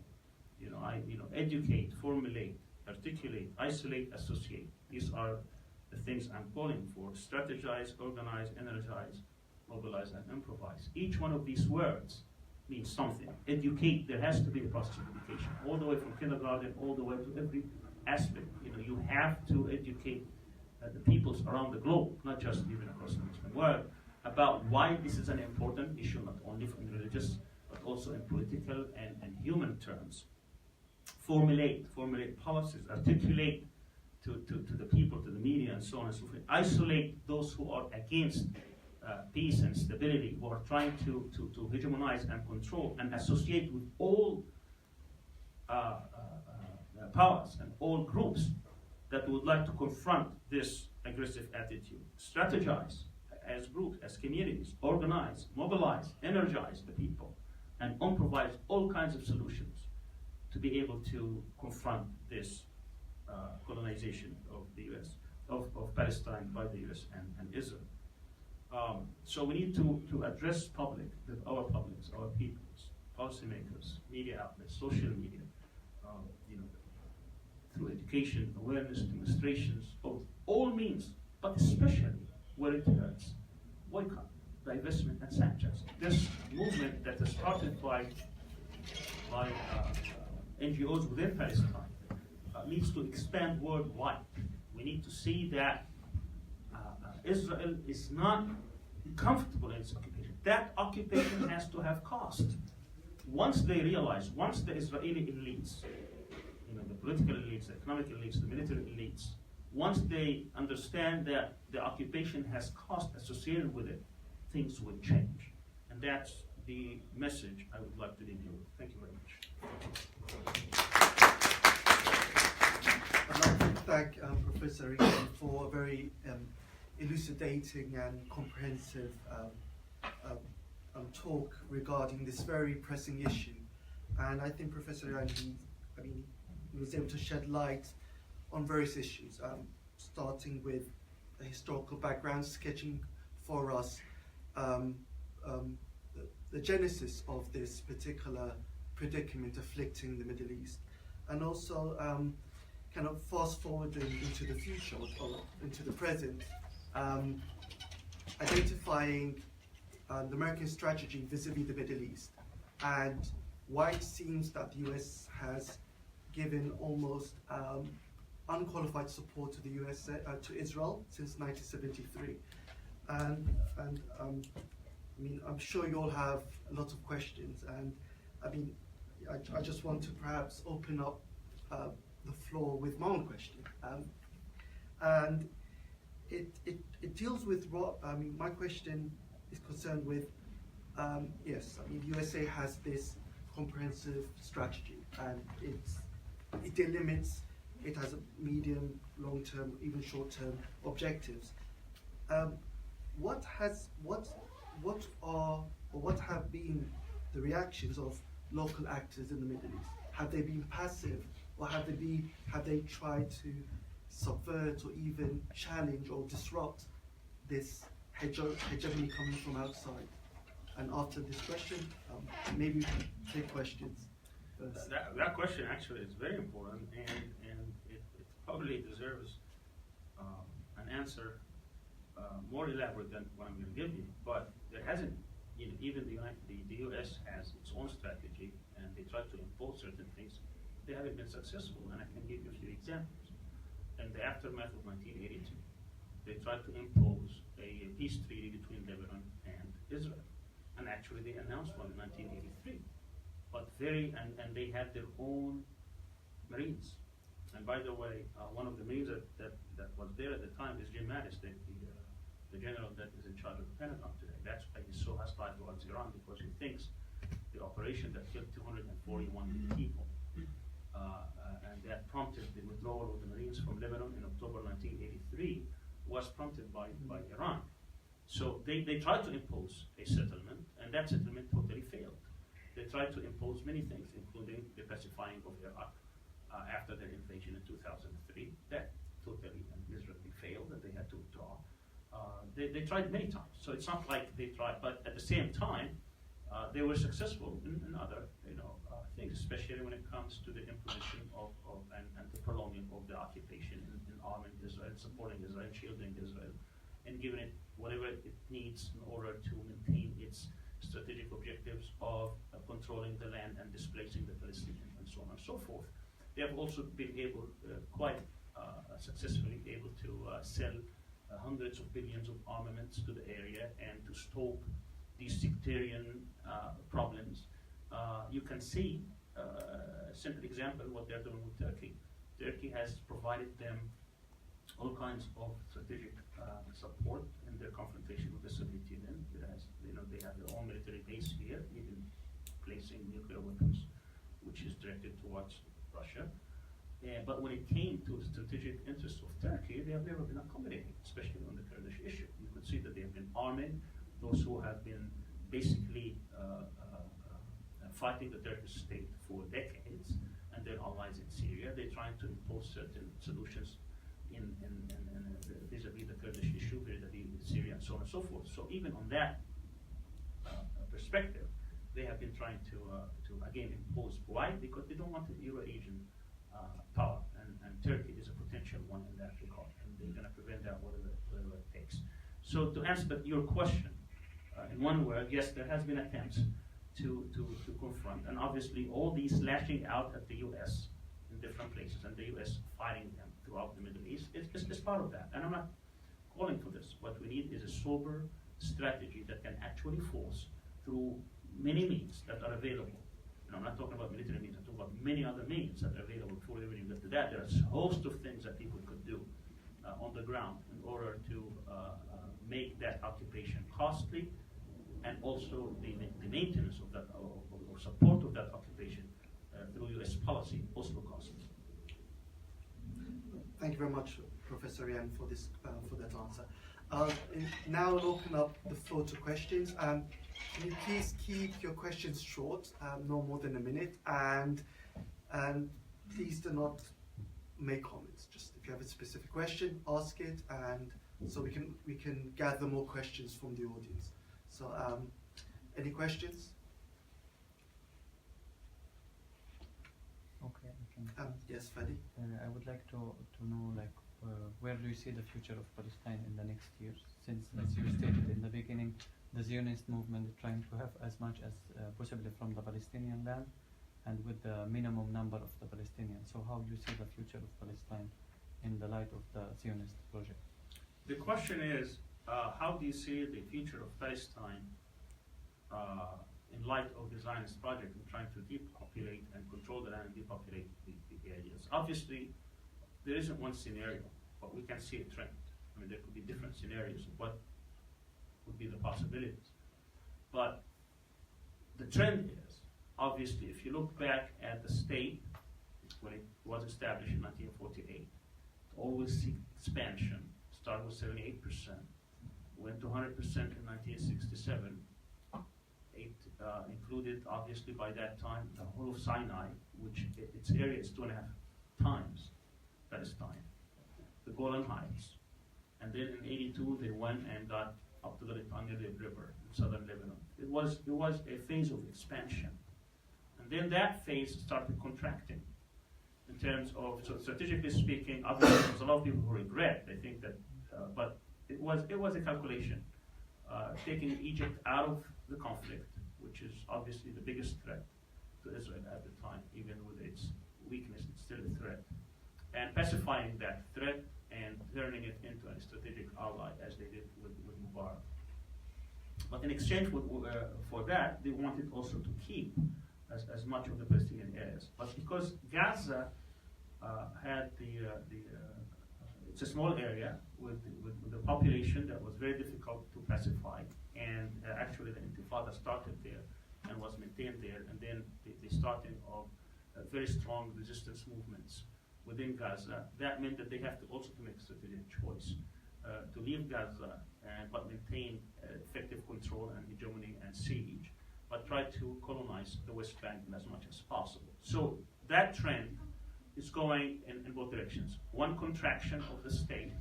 Educate, formulate, articulate, isolate, associate. These are the things I'm calling for. Strategize, organize, energize, mobilize, and improvise. Each one of these words means something. Educate, there has to be a process of education, all the way from kindergarten, all the way to every aspect. You have to educate the peoples around the globe, not just even across the Muslim world, about why this is an important issue, not only in religious, but also in political and human terms. Formulate policies, articulate to the people, to the media, and so on and so forth. Isolate those who are against peace and stability, who are trying to hegemonize and control, and associate with all powers and all groups that would like to confront this aggressive attitude. Strategize as groups, as communities, organize, mobilize, energize the people, and improvise all kinds of solutions to be able to confront this colonization of the U.S., of Palestine by the U.S. and Israel. So we need to address our publics, our peoples, policymakers, media outlets, social media, through education, awareness, demonstrations, of all means, but especially where it hurts, boycott, divestment, and sanctions. This movement that is started by NGOs within Palestine needs to expand worldwide. We need to see that Israel is not comfortable in its occupation. That occupation has to have cost. Once they realize, once the Israeli elites, the political elites, the economic elites, the military elites, once they understand that the occupation has cost associated with it, things will change. And that's the message I would like to leave you with. Thank you very much. I'd like to thank Professor Arian for a very elucidating and comprehensive talk regarding this very pressing issue. And I think Professor Arian, he was able to shed light on various issues, starting with a historical background, sketching for us the genesis of this particular predicament afflicting the Middle East, and also kind of fast forwarding into the future or into the present, identifying the American strategy vis-a-vis the Middle East and why it seems that the US has given almost unqualified support to the US to Israel since 1973, and I'm sure you all have a lot of questions, and I just want to perhaps open up the floor with my own question, and it deals with what my question is concerned with. Yes, the USA has this comprehensive strategy, and it delimits. It has a medium, long-term, even short-term objectives. What have been the reactions of local actors in the Middle East? Have they been passive, or have they tried to subvert or even challenge or disrupt this hegemony coming from outside? And after this question, maybe we can take questions first. That question actually is very important, and it probably deserves an answer more elaborate than what I'm going to give you. But there hasn't, even the U.S. has its own strategy, and they try to impose certain things. They haven't been successful, and I can give you a few examples. In the aftermath of 1982, they tried to impose a peace treaty between Lebanon and Israel. And actually they announced one in 1983. But and they had their own Marines. And by the way, one of the Marines that was there at the time is Jim Mattis, the general that is in charge of the Pentagon today. That's why he's so hostile towards Iran, because he thinks the operation that killed 241 people and that prompted the withdrawal of the Marines from Lebanon in October 1983 was prompted by Iran. So they tried to impose a settlement, and that settlement totally failed. They tried to impose many things, including the pacifying of Iraq after their invasion in 2003. That totally and miserably failed, and they had to withdraw. They tried many times, so it's not like they tried, but at the same time, they were successful in other things, especially when it comes to the imposition and the prolonging of the occupation in arming Israel, supporting Israel, shielding Israel, and giving it whatever it needs in order to maintain its strategic objectives of controlling the land and displacing the Palestinians and so on and so forth. They have also been able, quite successfully, able to sell hundreds of billions of armaments to the area and to stoke these sectarian problems. You can see, a simple example, what they're doing with Turkey. Turkey has provided them all kinds of strategic support in their confrontation with the Soviet Union. They have their own military base here, even placing nuclear weapons, which is directed towards Russia. But when it came to the strategic interests of Turkey, they have never been accommodating, especially on the Kurdish issue. You could see that they have been arming those who have been basically fighting the Turkish state for decades, and their allies in Syria. They're trying to impose certain solutions in vis-a-vis the Kurdish issue, vis-a-vis Syria, and so on and so forth. So even on that perspective, they have been trying to again impose. Why? Because they don't want the Euro-Asian power, and Turkey is a potential one in that regard, and they're going to prevent that whatever it takes. So to answer your question, in one word, yes, there has been attempts to confront, and obviously all these lashing out at the U.S. in different places, and the U.S. fighting them throughout the Middle East is part of that. And I'm not calling for this. What we need is a sober strategy that can actually force through many means that are available. I'm not talking about military means, I'm talking about many other means that are available before we even get to that. There's a host of things that people could do on the ground in order to make that occupation costly, and also the maintenance of that, or support of that occupation through U.S. policy, also costly. Thank you very much, Professor Arian, for that answer. Now I'll open up the floor to questions. Can you please keep your questions short, no more than a minute, and please do not make comments. Just if you have a specific question, ask it, and so we can gather more questions from the audience. So, any questions? Okay, I can. Yes, Fadi. I would like to know, like, where do you see the future of Palestine in the next years? Since, as you stated in the beginning, the Zionist movement is trying to have as much as possibly from the Palestinian land, and with the minimum number of the Palestinians. So how do you see the future of Palestine in the light of the Zionist project? The question is, how do you see the future of Palestine in light of the Zionist project in trying to depopulate and control the land and depopulate the areas? Obviously, there isn't one scenario, but we can see a trend. I mean, there could be different scenarios of what would be the possibilities. But the trend is, obviously, if you look back at the state when it was established in 1948, always see expansion. Started with 78%, went to 100% in 1967. It included, obviously, by that time, the whole of Sinai, which its area is 2.5 times Palestine, the Golan Heights. And then in 82, they went and got up to the Litani River in southern Lebanon. It was a phase of expansion. And then that phase started contracting in terms of, so strategically speaking, obviously there's a lot of people who regret, they think that, but it was a calculation. Taking Egypt out of the conflict, which is obviously the biggest threat to Israel at the time, even with its weakness, it's still a threat. And pacifying that threat and turning it into a strategic ally, as they did with Mubarak. But in exchange for that, they wanted also to keep as much of the Palestinian areas. But because Gaza had it's a small area with the population that was very difficult to pacify, and actually the Intifada started there and was maintained there, and then the starting of very strong resistance movements within Gaza. That meant that they have to also make a strategic choice to leave Gaza but maintain effective control and hegemony and siege, but try to colonize the West Bank as much as possible. So that trend is going in both directions. One, contraction of the state,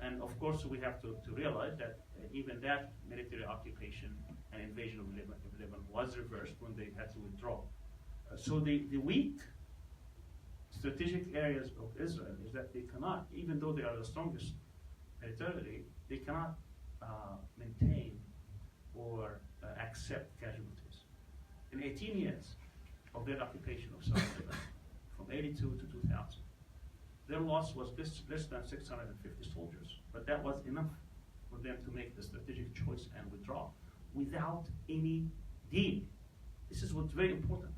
and of course we have to realize that even that military occupation and invasion of Lebanon was reversed when they had to withdraw. So the weak strategic areas of Israel is that they cannot, even though they are the strongest militarily, they cannot maintain or accept casualties. In 18 years of their occupation of South Lebanon, from from 82 to 2000. Their loss was less than 650 soldiers, but that was enough for them to make the strategic choice and withdraw without any deal. This is what's very important.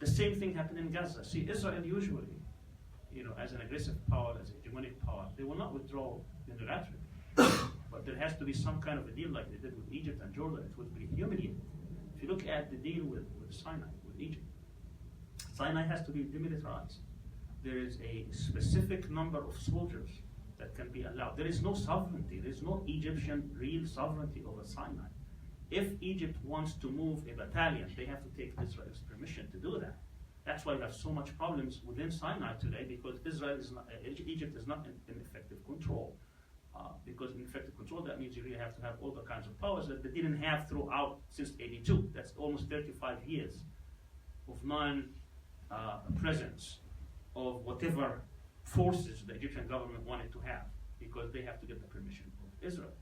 The same thing happened in Gaza. See, Israel usually, as an aggressive power, as a hegemonic power, they will not withdraw unilaterally. But there has to be some kind of a deal like they did with Egypt and Jordan. It would be humiliating. If you look at the deal with Sinai, with Egypt, Sinai has to be demilitarized. There is a specific number of soldiers that can be allowed. There is no sovereignty. There is no Egyptian real sovereignty over Sinai. If Egypt wants to move a battalion, they have to take Israel's permission to do that. That's why we have so much problems within Sinai today, because Egypt is not in effective control. Because in effective control, that means you really have to have all the kinds of powers that they didn't have throughout since 82. That's almost 35 years of non-presence of whatever forces the Egyptian government wanted to have, because they have to get the permission of Israel,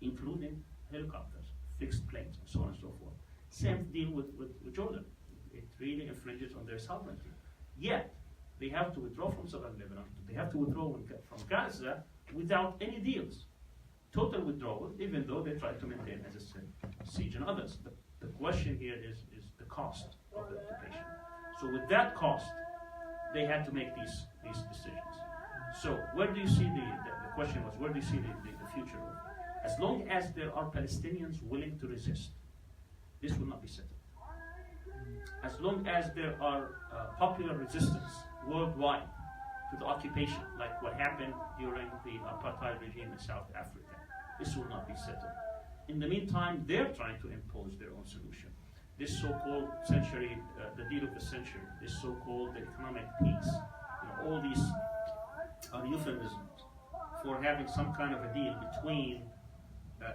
including helicopters, fixed planes, and so on and so forth. Same deal with Jordan. It really infringes on their sovereignty. Yet, they have to withdraw from southern Lebanon. They have to withdraw from Gaza without any deals. Total withdrawal, even though they try to maintain, as I said, siege and others. The question here is the cost of the occupation. So with that cost, they had to make these decisions. So where do you see the question was, where do you see the future of? As long as there are Palestinians willing to resist, this will not be settled. As long as there are popular resistance worldwide to the occupation, like what happened during the apartheid regime in South Africa, this will not be settled. In the meantime, they're trying to impose their own solution. This so-called century, the deal of the century, this so-called economic peace, all these are euphemisms for having some kind of a deal between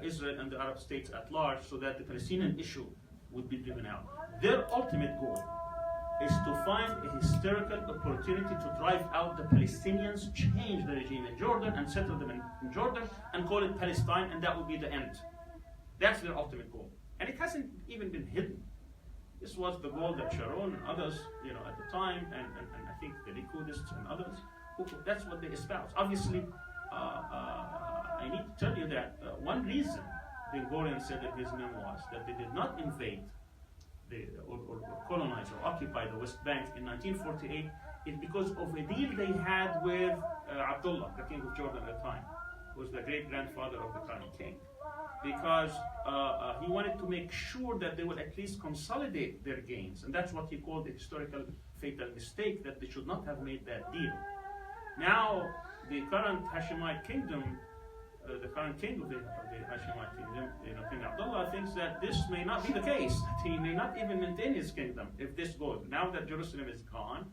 Israel and the Arab states at large, so that the Palestinian issue would be driven out. Their ultimate goal is to find a historical opportunity to drive out the Palestinians, change the regime in Jordan, and settle them in Jordan, and call it Palestine, and that would be the end. That's their ultimate goal. And it hasn't even been hidden. This was the goal that Sharon and others, at the time, and I think the Licudists and others, that's what they espouse. Obviously, I need to tell you that one reason Ben Gurion said in his memoirs that they did not invade or colonize or occupy the West Bank in 1948 is because of a deal they had with Abdullah, the king of Jordan at the time, who was the great-grandfather of the current king. Because he wanted to make sure that they would at least consolidate their gains. And that's what he called the historical fatal mistake, that they should not have made that deal. Now, the current Hashemite kingdom, the current king of the Hashemite kingdom, King Abdullah, thinks that this may not be the case. He may not even maintain his kingdom if this goes. Now that Jerusalem is gone,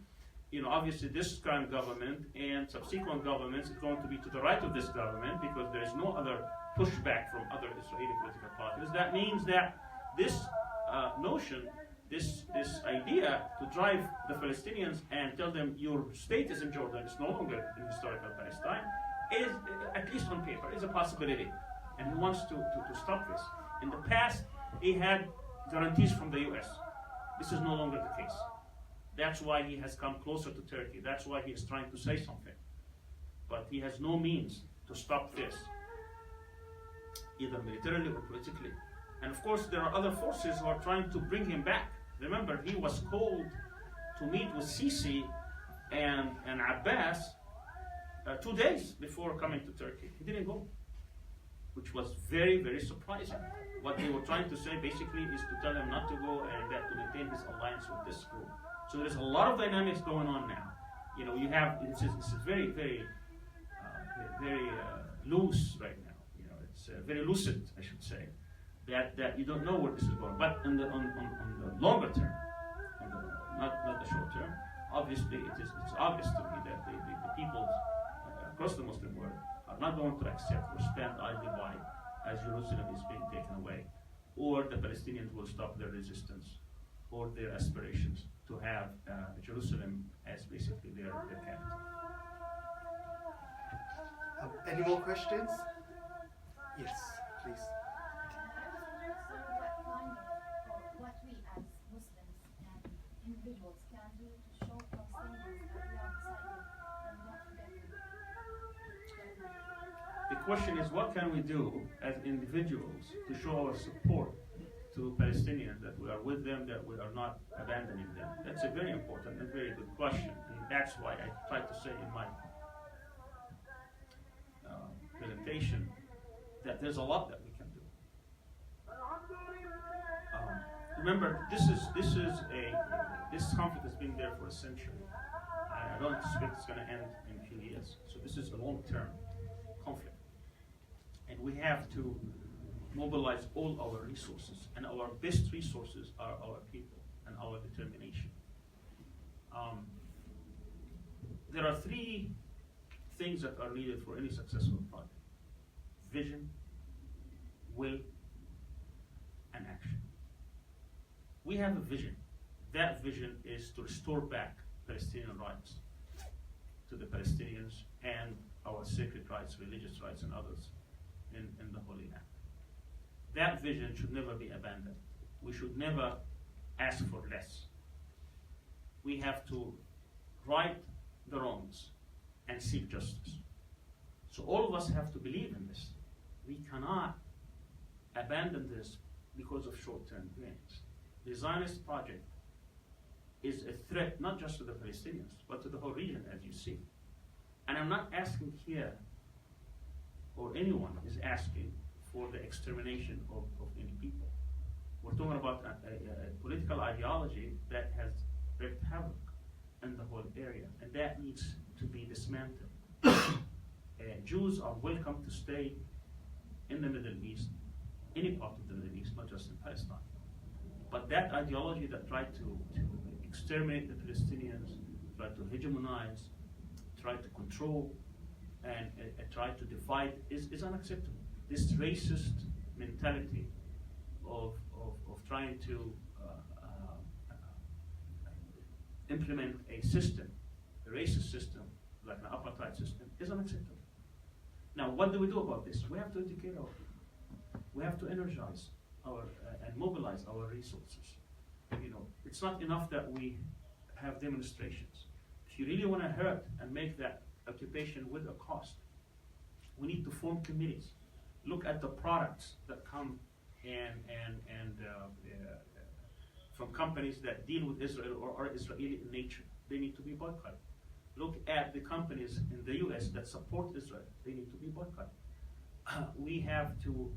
obviously this current government and subsequent governments is going to be to the right of this government, because there is no other pushback from other Israeli political parties. That means that this notion, this idea to drive the Palestinians and tell them your state is in Jordan, it's no longer in historical Palestine, is, at least on paper, is a possibility. And he wants to stop this. In the past, he had guarantees from the US. This is no longer the case. That's why he has come closer to Turkey. That's why he is trying to say something. But he has no means to stop this, either militarily or politically. And of course, there are other forces who are trying to bring him back. Remember, he was called to meet with Sisi and Abbas 2 days before coming to Turkey. He didn't go, which was very, very surprising. What they were trying to say basically is to tell him not to go and that to maintain his alliance with this group. So there's a lot of dynamics going on now. You have, it's very, very, very loose right now. It's very lucid, I should say, that you don't know where this is going. But on the longer term, not the short term, obviously it's obvious to me that the peoples across the Muslim world are not going to accept or stand idly by as Jerusalem is being taken away, or the Palestinians will stop their resistance or their aspirations to have Jerusalem as basically their capital. Any more questions? Yes, please. What we as Muslims and individuals can do to show Palestinians question is, what can we do as individuals to show our support to Palestinians, that we are with them, that we are not abandoning them? That's a very important and very good question, and that's why I tried to say in my presentation that there's a lot that we can do. Remember, this conflict has been there for a century. I don't expect it's going to end in a few years. So this is a long-term conflict, and we have to mobilize all our resources, and our best resources are our people and our determination. There are three things that are needed for any successful project: vision, will, and action. We have a vision. That vision is to restore back Palestinian rights to the Palestinians and our sacred rights, religious rights, and others in the Holy Land. That vision should never be abandoned. We should never ask for less. We have to right the wrongs and seek justice. So all of us have to believe in this. We cannot abandon this because of short-term gains. The Zionist project is a threat not just to the Palestinians, but to the whole region, as you see. And I'm not asking here, or anyone is asking, for the extermination of any people. We're talking about a political ideology that has wreaked havoc in the whole area, and that needs to be dismantled. Jews are welcome to stay in the Middle East, any part of the Middle East, not just in Palestine. But that ideology that tried to exterminate the Palestinians, tried to hegemonize, tried to control, and tried to divide is unacceptable. This racist mentality of trying to implement a system, a racist system, like an apartheid system, is unacceptable. Now, what do we do about this? We have to educate our people. We have to energize our and mobilize our resources. You know, it's not enough that we have demonstrations. If you really want to hurt and make that occupation with a cost, we need to form committees. Look at the products that come from companies that deal with Israel or are Israeli in nature. They need to be boycotted. Look at the companies in the U.S. that support Israel. They need to be boycotted. We have to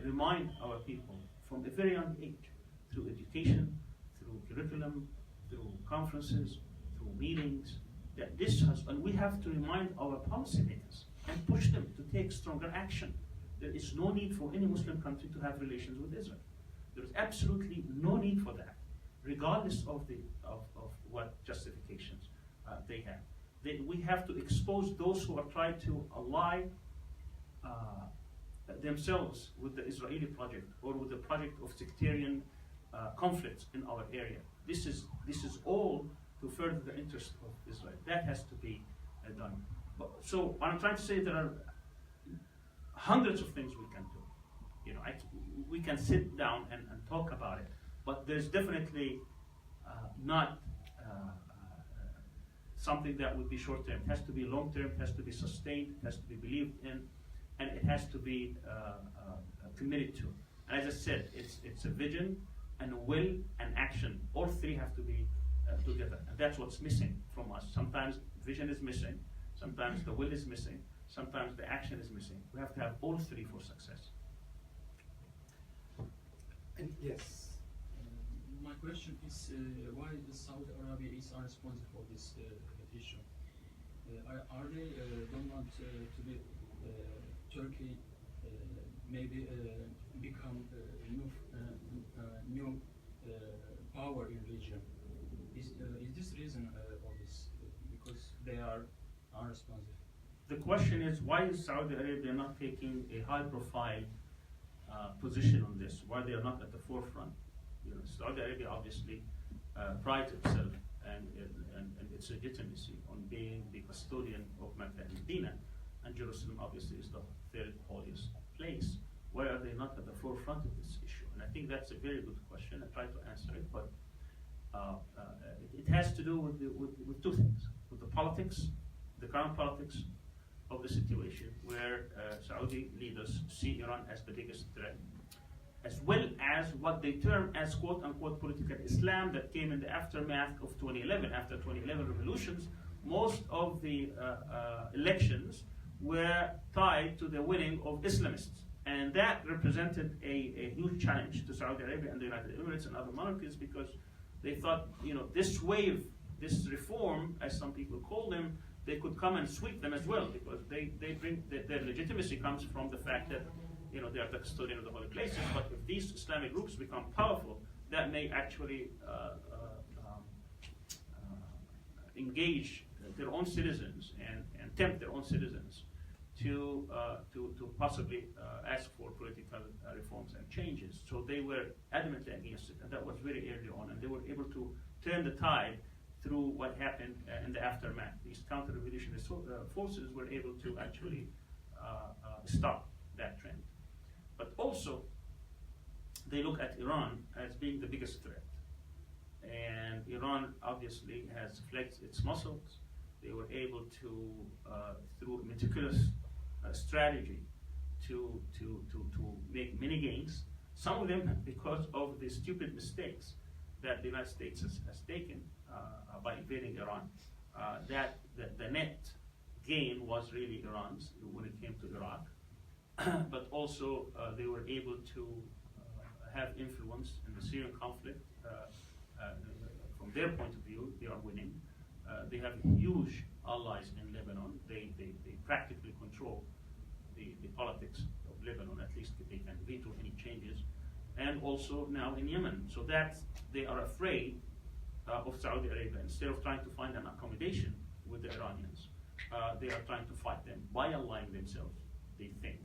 remind our people from a very young age, through education, through curriculum, through conferences, through meetings, that this has, and we have to remind our policymakers and push them to take stronger action. There is no need for any Muslim country to have relations with Israel. There is absolutely no need for that, regardless of what justifications they have. We have to expose those who are trying to ally themselves with the Israeli project or with the project of sectarian conflicts in our area. This is all to further the interest of Israel. That has to be done. So what I'm trying to say, there are hundreds of things we can do. You know, we can sit down and talk about it, but there's definitely not something that would be short-term. It has to be long-term, it has to be sustained, it has to be believed in, and it has to be committed to. And as I said, it's a vision and a will and action. All three have to be together, and that's what's missing from us. Sometimes vision is missing, sometimes the will is missing, sometimes the action is missing. We have to have all three for success. And yes. My question is why Saudi Arabia is responsible for this issue? Are they don't want to be Turkey maybe become new power in region? Is this reason for this? Because they are unresponsive. The question is, why is Saudi Arabia not taking a high-profile position on this? Why they are not at the forefront? You know, Saudi Arabia obviously prides itself and its legitimacy on being the custodian of Mecca and Medina, and Jerusalem obviously is the third holiest place. Why are they not at the forefront of this issue? And I think that's a very good question. I try to answer it, but it has to do with two things: with the politics, the current politics, of the situation where Saudi leaders see Iran as the biggest threat, as well as what they term as quote-unquote political Islam that came in the aftermath of 2011. After 2011 revolutions, most of the elections were tied to the winning of Islamists. And that represented a huge challenge to Saudi Arabia and the United Emirates and other monarchies, because they thought, this wave, this reform, as some people call them, they could come and sweep them as well, because they bring their legitimacy comes from the fact that they are the custodian of the holy places. But if these Islamic groups become powerful, that may actually engage their own citizens and tempt their own citizens to possibly ask for political reforms and changes. So they were adamantly against it, and that was very early on, and they were able to turn the tide through what happened in the aftermath. These counter-revolutionary forces were able to actually stop that trend. But also, they look at Iran as being the biggest threat. And Iran obviously has flexed its muscles. They were able to, through meticulous strategy, to make many gains. Some of them because of the stupid mistakes that the United States has taken by invading Iran. That the net gain was really Iran's when it came to Iraq. But also they were able to have influence in the Syrian conflict. From their point of view, they are winning. They have huge allies in Lebanon. They practically control the politics of Lebanon, at least they can veto any changes. And also now in Yemen. So that they are afraid of Saudi Arabia. Instead of trying to find an accommodation with the Iranians, they are trying to fight them by aligning themselves, they think,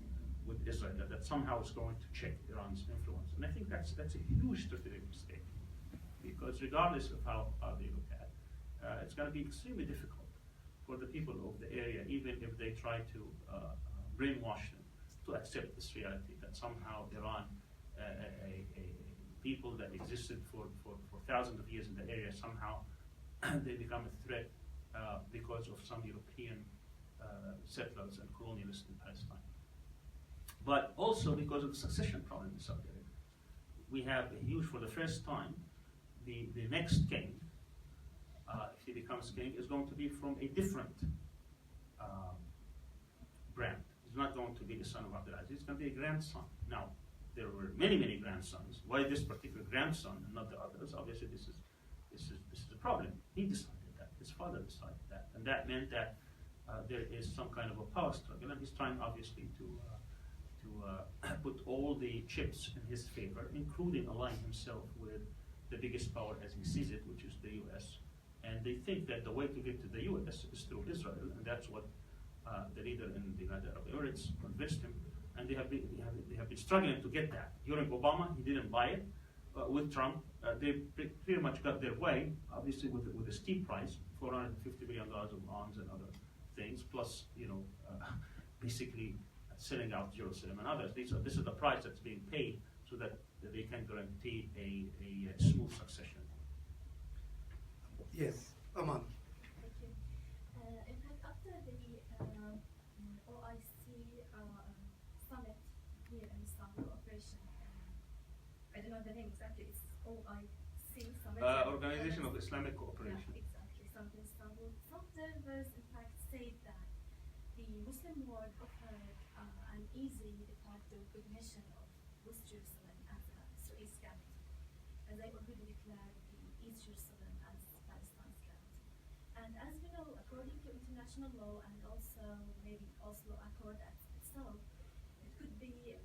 with Israel, that somehow is going to check Iran's influence. And I think that's a huge strategic mistake, because regardless of how they look at it, it's going to be extremely difficult for the people of the area, even if they try to brainwash them to accept this reality that somehow Iran, people that existed for thousands of years in the area, somehow they become a threat because of some European settlers and colonialists in Palestine. But also because of the succession problem in Saudi Arabia. We have a huge, for the first time, the next king, if he becomes king, is going to be from a different brand. He's not going to be the son of Abdulaziz, he's going to be a grandson. Now, there were many, many grandsons. Why this particular grandson and not the others? Obviously, this is a problem. He decided that. His father decided that, and that meant that there is some kind of a power struggle, and he's trying, obviously, to put all the chips in his favor, including aligning himself with the biggest power as he sees it, which is the U.S. And they think that the way to get to the U.S. is through Israel, and that's what the leader in the United Arab Emirates convinced him. And they have been struggling to get that. During Obama, he didn't buy it. With Trump, they pretty much got their way, obviously with a steep price, $450 billion of bonds and other things, plus basically selling out Jerusalem and others. This is the price that's being paid so that they can guarantee a smooth succession. Yes, Aman. Thank you. In fact, after the OIC summit here in Istanbul operation, I don't know the name exactly, it's OIC summit. Organization of Islamic Cooperation. Yeah, exactly, summit in Istanbul. Some observers, in fact, say that the Muslim world offered an easy de facto recognition of West Jerusalem as a Suez capital, as they already declared the East Jerusalem as Palestine's capital. And as we know, according to international law and also maybe Oslo Accord itself, it could be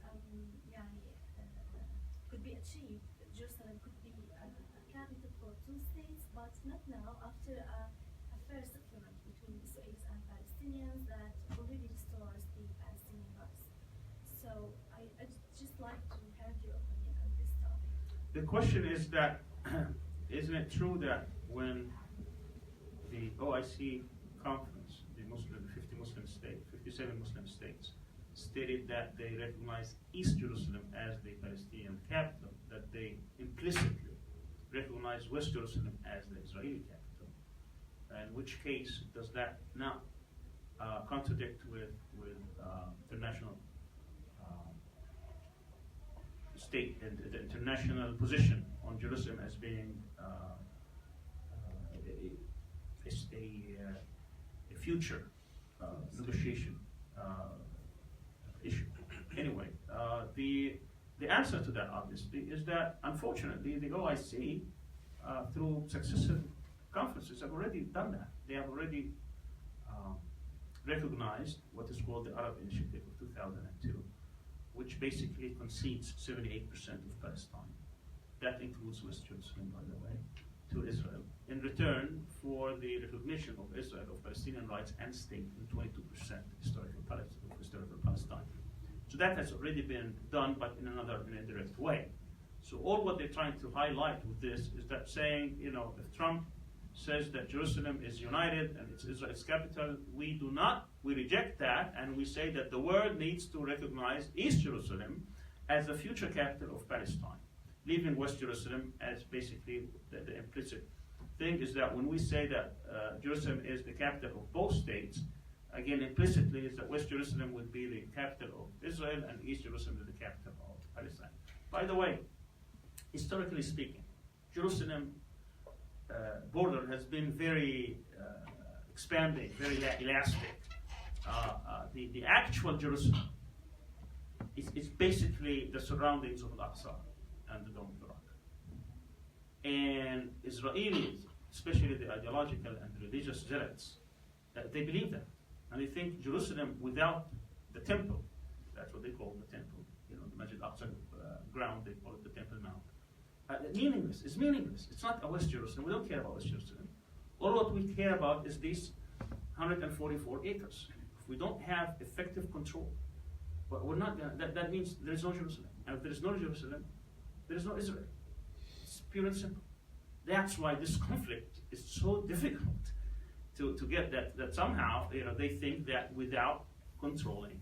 could be achieved. Jerusalem could be a capital for two states, but not now. After a fair settlement between the Suez and Palestinians that already restores the Palestinian rights. So I'd just like to have your opinion on this topic. The question is that, isn't it true that when the OIC conference, the 57 Muslim states, stated that they recognize East Jerusalem as the Palestinian capital, that they implicitly recognize West Jerusalem as the Israeli capital? In which case does that not contradict with international state and the international position on Jerusalem as being a future negotiation issue. Anyway, the answer to that obviously is that unfortunately the OIC through successive conferences have already done that. They have already recognized what is called the Arab Initiative of 2002, which basically concedes 78% of Palestine. That includes West Jerusalem, by the way, to Israel, in return for the recognition of Israel, of Palestinian rights and state in 22% historical Palestine. So that has already been done, but in an indirect way. So all what they're trying to highlight with this is that saying, if Trump says that Jerusalem is united and it's Israel's capital, we do not, we reject that, and we say that the world needs to recognize East Jerusalem as the future capital of Palestine, leaving West Jerusalem as basically the implicit thing is that when we say that Jerusalem is the capital of both states, again, implicitly is that West Jerusalem would be the capital of Israel and East Jerusalem is the capital of Palestine. By the way, historically speaking, Jerusalem border has been very expanding, very elastic. The actual Jerusalem is basically the surroundings of Al-Aqsa and the Dome of the Rock. And Israelis, especially the ideological and religious zealots, they believe that. And they think Jerusalem without the temple, that's what they call the temple, the Masjid Aqsa ground, they call it the Temple Mount. Meaningless. It's meaningless. It's not a West Jerusalem. We don't care about West Jerusalem. All what we care about is these 144 acres. If we don't have effective control, but we're not gonna, that means there is no Jerusalem. And if there is no Jerusalem, there is no Israel. It's pure and simple. That's why this conflict is so difficult to get that somehow they think that without controlling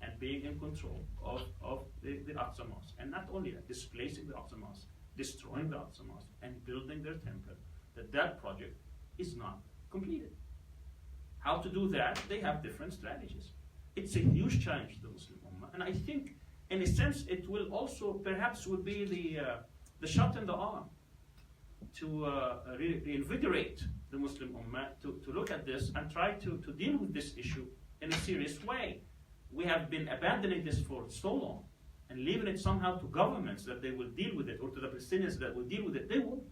and being in control of the Aqsa Mosque, and not only that, displacing the Aqsa Mosque, destroying the Aqsa Mosque, and building their temple, that project is not completed. How to do that? They have different strategies. It's a huge challenge to the Muslim Ummah, and I think, in a sense, it will also perhaps would be the shot in the arm to reinvigorate the Muslim Ummah to look at this and try to deal with this issue in a serious way. We have been abandoning this for so long and leaving it somehow to governments that they will deal with it, or to the Palestinians that will deal with it. They won't.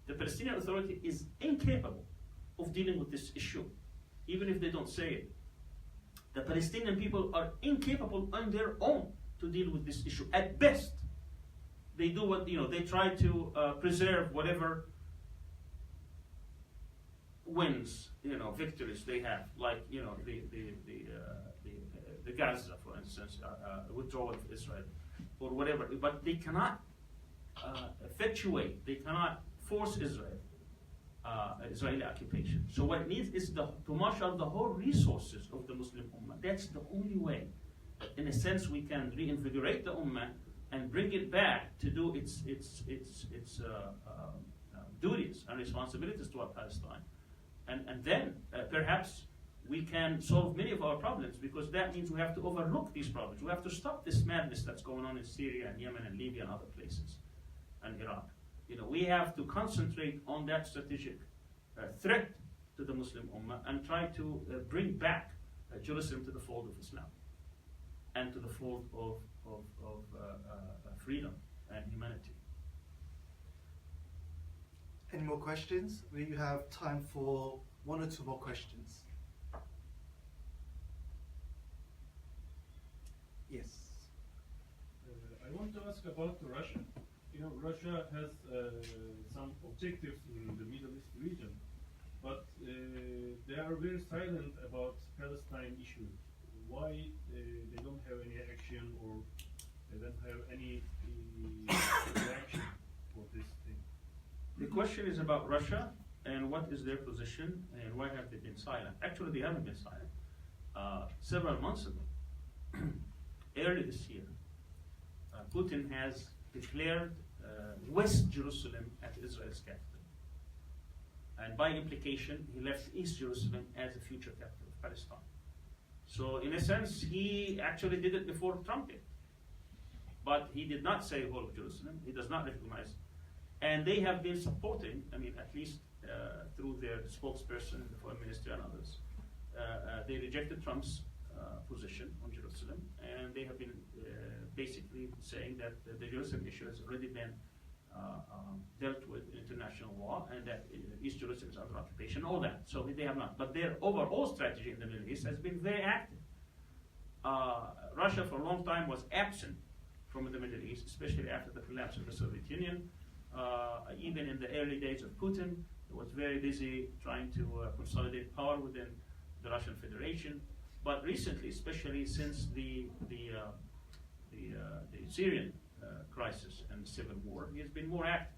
The Palestinian Authority is incapable of dealing with this issue, even if they don't say it. The Palestinian people are incapable on their own to deal with this issue. At best, they do what, they try to preserve whatever wins, victories they have, like, the Gaza, for instance, withdrawal of Israel, or whatever. But they cannot effectuate, they cannot force Israel, Israeli occupation. So what it needs is to marshal the whole resources of the Muslim Ummah. That's the only way that, in a sense, we can reinvigorate the Ummah and bring it back to do its duties and responsibilities toward Palestine. And then perhaps we can solve many of our problems, because that means we have to overlook these problems. We have to stop this madness that's going on in Syria and Yemen and Libya and other places, and Iraq. We have to concentrate on that strategic threat to the Muslim Ummah and try to bring back Jerusalem to the fold of Islam and to the fold of freedom and humanity. Any more questions? We have time for one or two more questions. Yes. I want to ask about Russia. Russia has some objectives in the Middle East region, but they are very silent about Palestine issue. Why they don't have any action, or they don't have any reaction for this thing? The question is about Russia and what is their position and why have they been silent. Actually, they haven't been silent. Several months ago, early this year, Putin has declared West Jerusalem as Israel's capital. And by implication, he left East Jerusalem as the future capital of Palestine. So in a sense, he actually did it before Trump did. But he did not say whole of Jerusalem. He does not recognize. And they have been supporting, I mean, at least through their spokesperson, the foreign minister and others. They rejected Trump's position on Jerusalem, and they have been basically saying that the Jerusalem issue has already been dealt with in international law, and that East Jerusalem is under occupation, all that. So they have not. But their overall strategy in the Middle East has been very active. Russia for a long time was absent from the Middle East, especially after the collapse of the Soviet Union. Even in the early days of Putin, he was very busy trying to consolidate power within the Russian Federation. But recently, especially since the Syrian crisis and the civil war, he has been more active,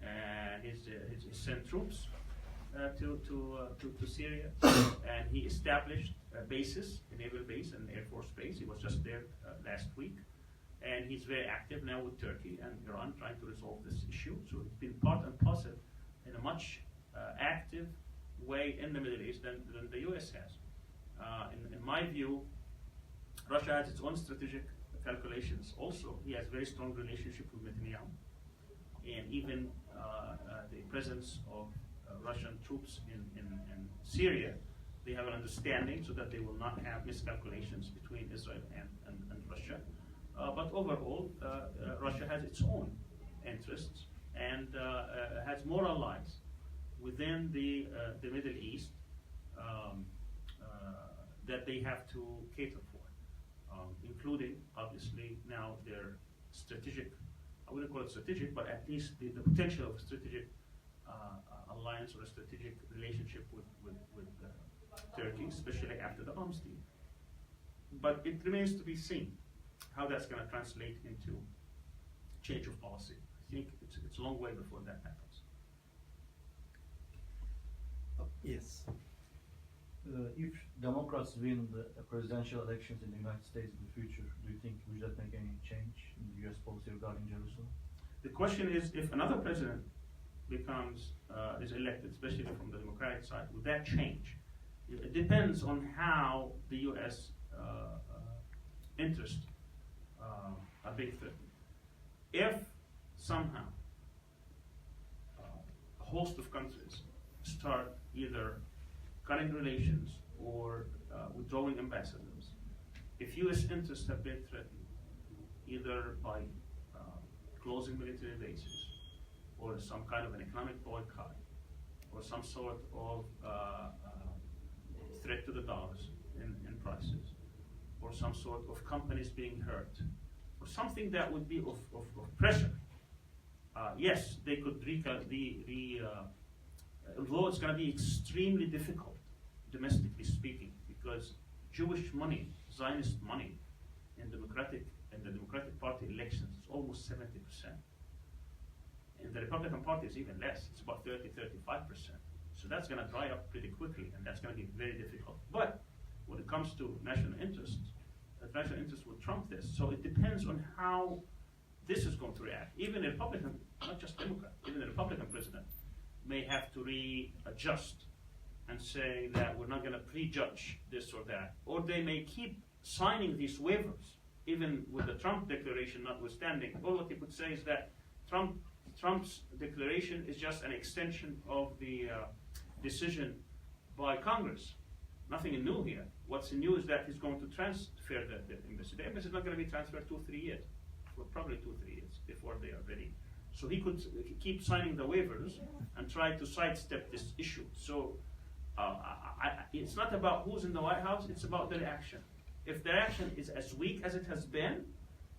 and he's sent troops to Syria, and he established bases, a naval base and Air Force base. He was just there last week, and he's very active now with Turkey and Iran trying to resolve this issue. So it's been part and parcel in a much active way in the Middle East than the U.S. has. In my view, Russia has its own strategic calculations also. He has very strong relationship with Netanyahu, and even the presence of Russian troops in Syria, they have an understanding so that they will not have miscalculations between Israel and Russia. But overall, Russia has its own interests and has more allies within the Middle East that they have to cater for, including, obviously, now their strategic, I wouldn't call it strategic, but at least the potential of a strategic alliance or a strategic relationship with Turkey, especially after the arms deal. But it remains to be seen how that's going to translate into change of policy. I think it's a long way before that happens. Yes. If Democrats win the presidential elections in the United States in the future, do you think will that make any change in the U.S. policy regarding Jerusalem? The question is, if another president is elected, especially from the Democratic side, would that change? It depends on how the U.S. interests are being threatened. If somehow a host of countries start either cutting relations or withdrawing ambassadors, if U.S. interests have been threatened, either by closing military bases or some kind of an economic boycott or some sort of threat to the dollars in prices, or some sort of companies being hurt, or something that would be of pressure, yes, they could although it's going to be extremely difficult, domestically speaking, because Jewish money, Zionist money, in the Democratic Party elections is almost 70%. In the Republican Party is even less. It's about 30-35%. So that's going to dry up pretty quickly, and that's going to be very difficult. But when it comes to national interest, national interest will trump this. So it depends on how this is going to react. Even a Republican, not just Democrat, even a Republican president may have to readjust and say that we're not going to prejudge this or that. Or they may keep signing these waivers, even with the Trump declaration notwithstanding. All what he could say is that Trump's declaration is just an extension of the decision by Congress. Nothing new here. What's new is that he's going to transfer the embassy. The embassy is not going to be transferred 2-3 years, well, probably 2-3 years before they are ready. So he could keep signing the waivers and try to sidestep this issue. So it's not about who's in the White House, it's about the reaction. If the reaction is as weak as it has been,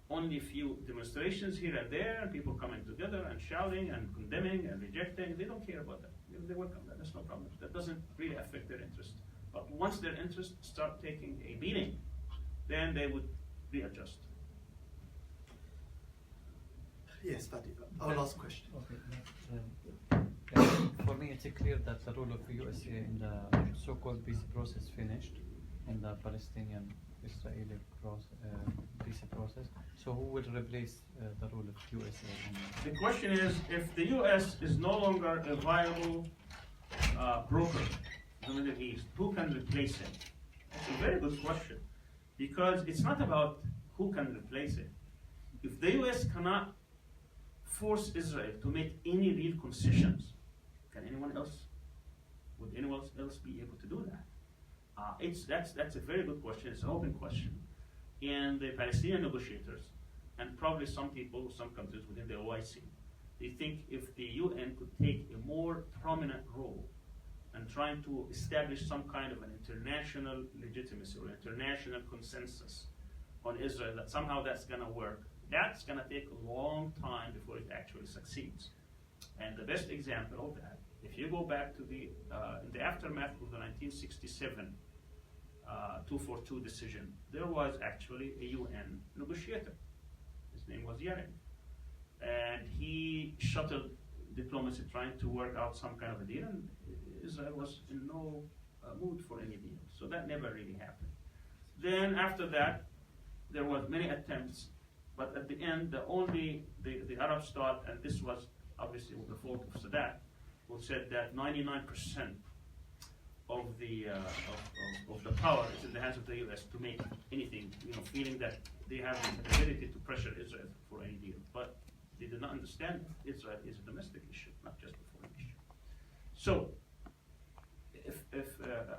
only a few demonstrations here and there, and people coming together and shouting and condemning and rejecting, they don't care about that. They welcome that, that's no problem. That doesn't really affect their interest. But once their interests start taking a beating, then they would readjust. Yes, Fadi, our last question. Okay. For me, it's clear that the role of USA in the so-called peace process finished in the Palestinian-Israeli peace process. So who will replace the role of USA? The question is, if the U.S. is no longer a viable broker in the Middle East, who can replace it? It's a very good question, because it's not about who can replace it. If the US cannot force Israel to make any real concessions, can anyone else? Would anyone else be able to do that? That's a very good question. It's an open question. And the Palestinian negotiators, and probably some people, some countries within the OIC, they think if the UN could take a more prominent role and trying to establish some kind of an international legitimacy or international consensus on Israel, that somehow that's going to work. That's going to take a long time before it actually succeeds. And the best example of that, if you go back to in the aftermath of the 1967 242 decision, there was actually a UN negotiator. His name was Arian. And he shuttled diplomacy trying to work out some kind of a deal, and Israel was in no mood for any deal. So that never really happened. Then after that, there was many attempts, but at the end, the Arabs thought, and this was obviously the fault of Sadat, who said that 99% of the power is in the hands of the U.S. to make anything, feeling that they have the ability to pressure Israel for any deal. But they did not understand that Israel is a domestic issue, not just a foreign issue. So, if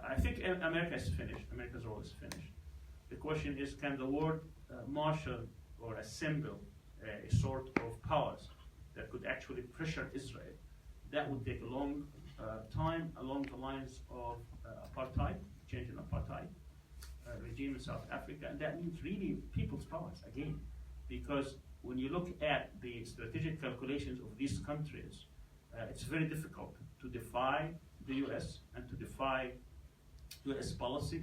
I think America is finished, America's role is finished. The question is, can the world marshal or assemble a sort of powers that could actually pressure Israel? That would take a long time along the lines of apartheid, changing apartheid regime in South Africa, and that means really people's powers again, because when you look at the strategic calculations of these countries, it's very difficult to defy the U.S. and to defy U.S. policy